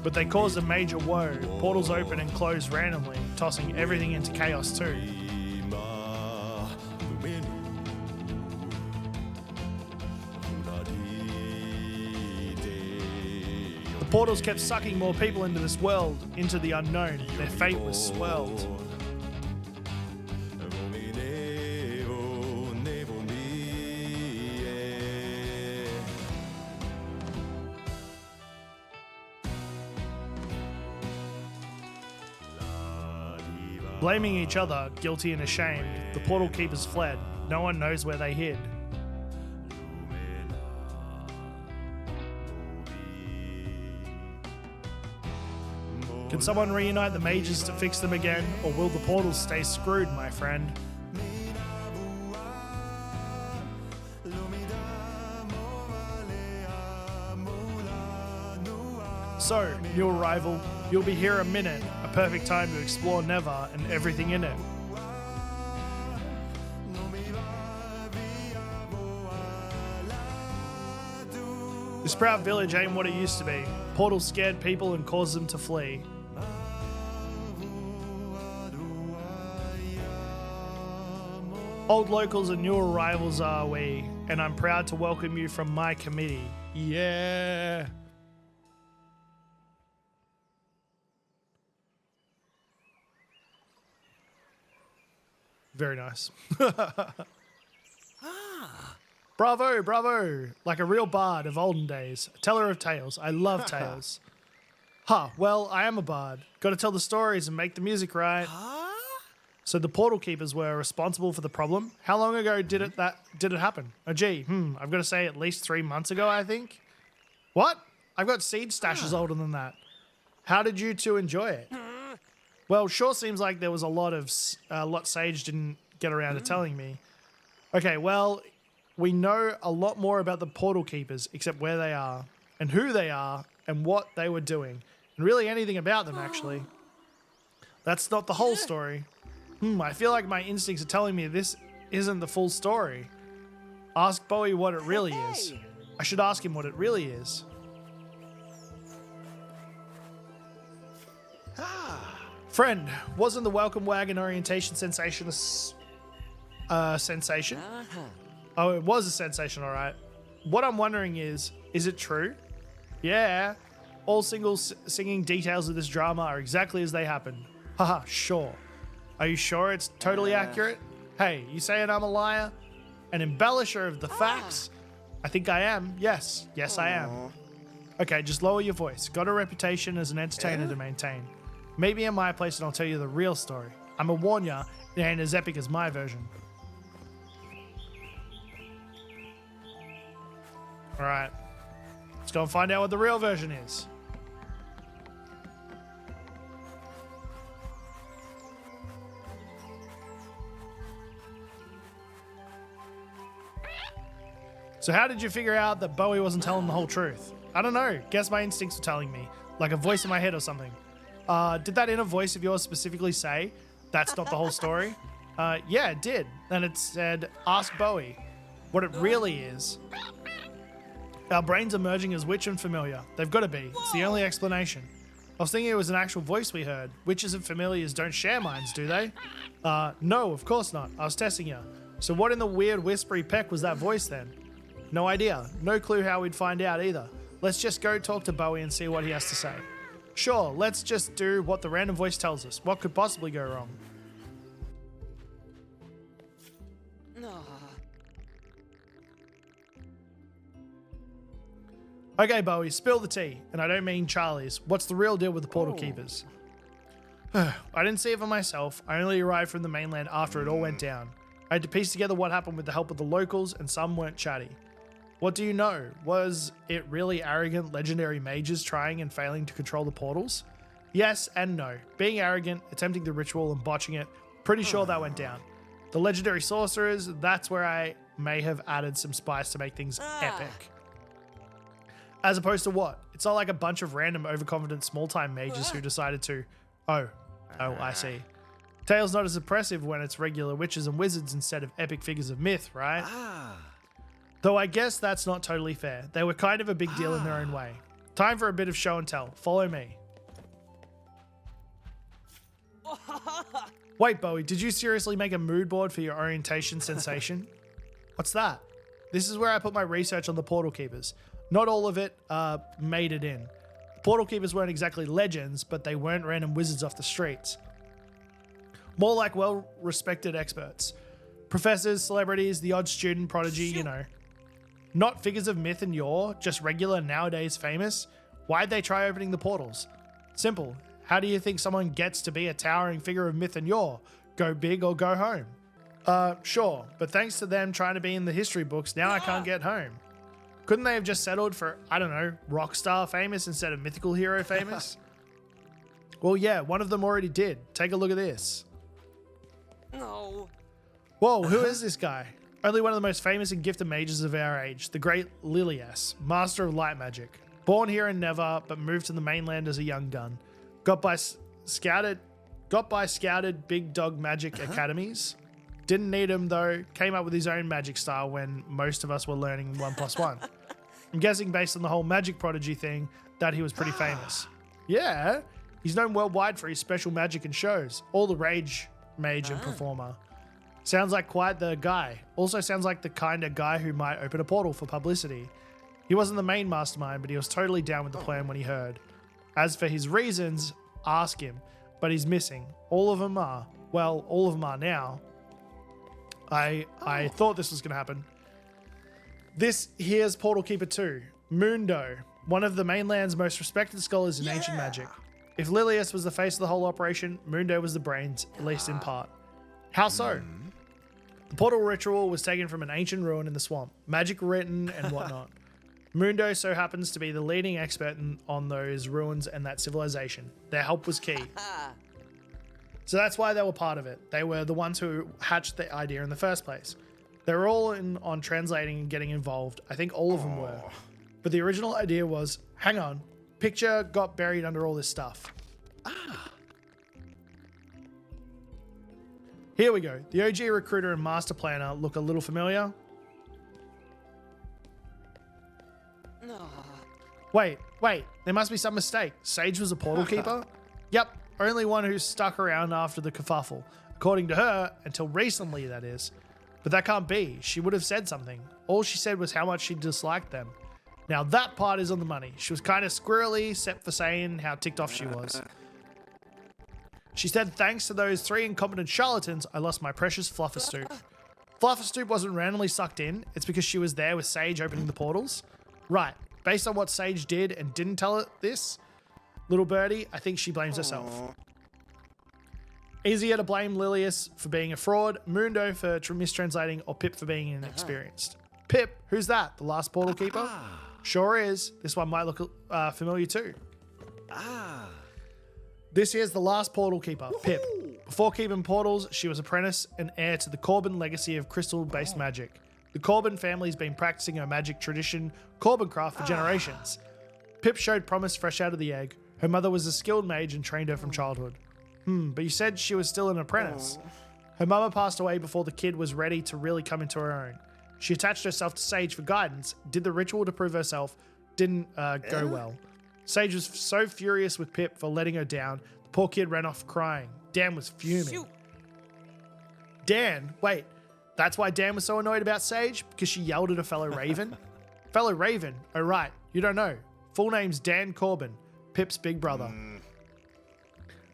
But they caused a major woe. Portals open and close randomly, tossing everything into chaos too. The portals kept sucking more people into this world, into the unknown. Their fate was swelled. Blaming each other, guilty and ashamed, the portal keepers fled. No one knows where they hid. Can someone reunite the mages to fix them again, or will the portals stay screwed, my friend? So, new arrival, you'll be here a minute, a perfect time to explore Nevar and everything in it. This proud village ain't what it used to be. Portals scared people and caused them to flee. Old locals and new arrivals are we, and I'm proud to welcome you from my committee. Yeah! Very nice. Bravo, bravo. Like a real bard of olden days. A teller of tales. I love tales. Huh, well, I am a bard. Gotta tell the stories and make the music right. So the portal keepers were responsible for the problem. How long ago did it happen? Oh gee, I've got to say at least 3 months ago, I think. What? I've got seed stashes older than that. How did you two enjoy it? Well, sure seems like there was a lot Sage didn't get around to telling me. Okay, well, we know a lot more about the portal keepers, except where they are, and who they are, and what they were doing, and really anything about them, actually. That's not the whole story. I feel like my instincts are telling me this isn't the full story. Ask Bowie what it really is. I should ask him what it really is. Friend, wasn't the welcome wagon orientation sensation a sensation? Oh, it was a sensation, all right. What I'm wondering is it true? Yeah. All singing details of this drama are exactly as they happened. Haha, sure. Are you sure it's totally accurate? Hey, you saying I'm a liar? An embellisher of the facts? I think I am. Yes, I am. Okay, just lower your voice. Got a reputation as an entertainer to maintain. Maybe in my place and I'll tell you the real story. I'ma warn ya, it ain't as epic as my version. Alright. Let's go and find out what the real version is. So how did you figure out that Bowie wasn't telling the whole truth? I don't know. Guess my instincts were telling me. Like a voice in my head or something. Did that inner voice of yours specifically say, that's not the whole story? Yeah, it did. And it said, ask Bowie. What it really is. Our brains are merging as witch and familiar. They've got to be. It's the only explanation. I was thinking it was an actual voice we heard. Witches and familiars don't share minds, do they? No, of course not. I was testing you. So what in the weird whispery peck was that voice then? No idea. No clue how we'd find out either. Let's just go talk to Bowie and see what he has to say. Sure, let's just do what the random voice tells us. What could possibly go wrong? Okay, Bowie, spill the tea. And I don't mean Charlie's. What's the real deal with the portal keepers? I didn't see it for myself. I only arrived from the mainland after it all went down. I had to piece together what happened with the help of the locals, and some weren't chatty. What do you know? Was it really arrogant legendary mages trying and failing to control the portals? Yes and no. Being arrogant, attempting the ritual and botching it, pretty sure that went down. The legendary sorcerers, that's where I may have added some spice to make things epic. As opposed to what? It's not like a bunch of random overconfident small-time mages who decided to... Oh, I see. Tale's not as impressive when it's regular witches and wizards instead of epic figures of myth, right? Though I guess that's not totally fair. They were kind of a big deal in their own way. Time for a bit of show and tell. Follow me. Wait, Bowie, did you seriously make a mood board for your orientation sensation? What's that? This is where I put my research on the portal keepers. Not all of it made it in. Portal keepers weren't exactly legends, but they weren't random wizards off the streets. More like well-respected experts. Professors, celebrities, the odd student prodigy, you know. Not figures of myth and yore, just regular nowadays famous. Why'd they try opening the portals? Simple. How do you think someone gets to be a towering figure of myth and yore? Go big or go home? Sure, but thanks to them trying to be in the history books, now I can't get home. Couldn't they have just settled for, I don't know, rock star famous instead of mythical hero famous? Well, yeah, one of them already did. Take a look at this. No. Whoa, who is this guy? Only one of the most famous and gifted mages of our age, the great Lilias, master of light magic. Born here in Nevar, but moved to the mainland as a young gun. Got by scouted big dog magic academies. Didn't need him though, came up with his own magic style when most of us were learning 1+1. I'm guessing based on the whole magic prodigy thing that he was pretty famous. Yeah, he's known worldwide for his special magic and shows. All the rage mage and performer. Sounds like quite the guy. Also sounds like the kind of guy who might open a portal for publicity. He wasn't the main mastermind, but he was totally down with the plan when he heard. As for his reasons, ask him, but he's missing. All of them are. Well, all of them are now. I thought this was going to happen. This here's Portal Keeper 2. Mundo. one of the mainland's most respected scholars in ancient magic. If Lilius was the face of the whole operation, Mundo was the brains, at least in part. How so? The portal ritual was taken from an ancient ruin in the swamp, magic written and whatnot. Mundo so happens to be the leading expert on those ruins and that civilization. Their help was key. So that's why they were part of it. They were the ones who hatched the idea in the first place. They were all in on translating and getting involved. I think all of them were. But the original idea was, hang on, picture got buried under all this stuff. Here we go. The OG recruiter and master planner look a little familiar. No. Wait. There must be some mistake. Sage was a portal keeper? Yep. Only one who stuck around after the kerfuffle. According to her, until recently, that is. But that can't be. She would have said something. All she said was how much she disliked them. Now that part is on the money. She was kind of squirrely, except for saying how ticked off she was. She said, thanks to those 3 incompetent charlatans, I lost my precious Flufferstoop. Flufferstoop wasn't randomly sucked in. It's because she was there with Sage opening the portals. Right. Based on what Sage did and didn't tell it this, little birdie, I think she blames herself. Easier to blame Lilius for being a fraud, Mundo for mistranslating, or Pip for being inexperienced. Pip, who's that? The last portal keeper? Sure is. This one might look familiar too. This here's the last portal keeper, Pip. Before keeping portals, she was apprentice and heir to the Corbin legacy of crystal-based magic. The Corbin family's been practicing her magic tradition, Corbincraft, for generations. Pip showed promise fresh out of the egg. Her mother was a skilled mage and trained her from childhood. But you said she was still an apprentice. Her mama passed away before the kid was ready to really come into her own. She attached herself to Sage for guidance, did the ritual to prove herself, didn't go well. Sage was so furious with Pip for letting her down, the poor kid ran off crying. Dan was fuming. Shoot. Dan? Wait, that's why Dan was so annoyed about Sage? Because she yelled at a fellow Raven? Fellow Raven? Oh right, you don't know. Full name's Dan Corbin, Pip's big brother.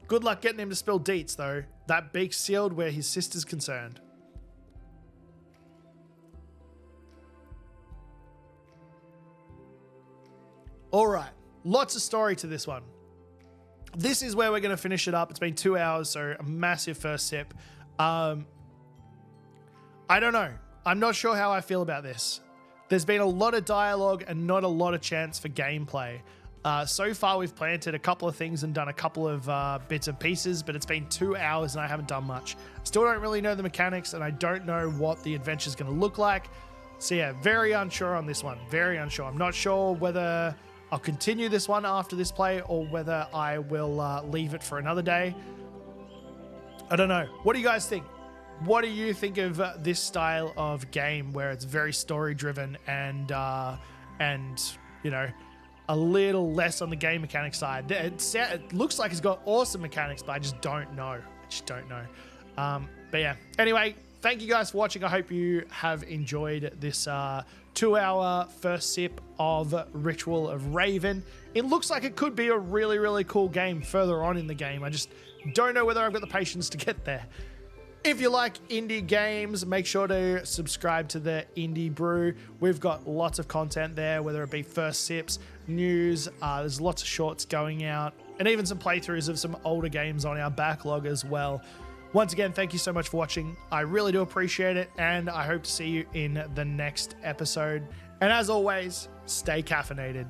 Good luck getting him to spill deets though. That beak's sealed where his sister's concerned. All right, lots of story to this one. This is where we're going to finish it up. It's been 2 hours, so a massive first sip. I don't know. I'm not sure how I feel about this. There's been a lot of dialogue and not a lot of chance for gameplay. So far, we've planted a couple of things and done a couple of bits and pieces, but it's been 2 hours and I haven't done much. Still don't really know the mechanics, and I don't know what the adventure is going to look like. So yeah, very unsure on this one. Very unsure. I'm not sure whether I'll continue this one after this play or whether I will leave it for another day. I don't know. What do you guys think? What do you think of this style of game where it's very story driven and you know, a little less on the game mechanic side? It looks like it's got awesome mechanics, but I just don't know. But yeah, anyway, thank you guys for watching. I hope you have enjoyed this 2-hour first sip of Ritual of Raven. It looks like it could be a really, really cool game further on in the game. I just don't know whether I've got the patience to get there. If you like indie games, make sure to subscribe to the Indie Brew. We've got lots of content there, whether it be first sips, news, there's lots of shorts going out, and even some playthroughs of some older games on our backlog as well. Once again, thank you so much for watching. I really do appreciate it, and I hope to see you in the next episode. And as always, stay caffeinated.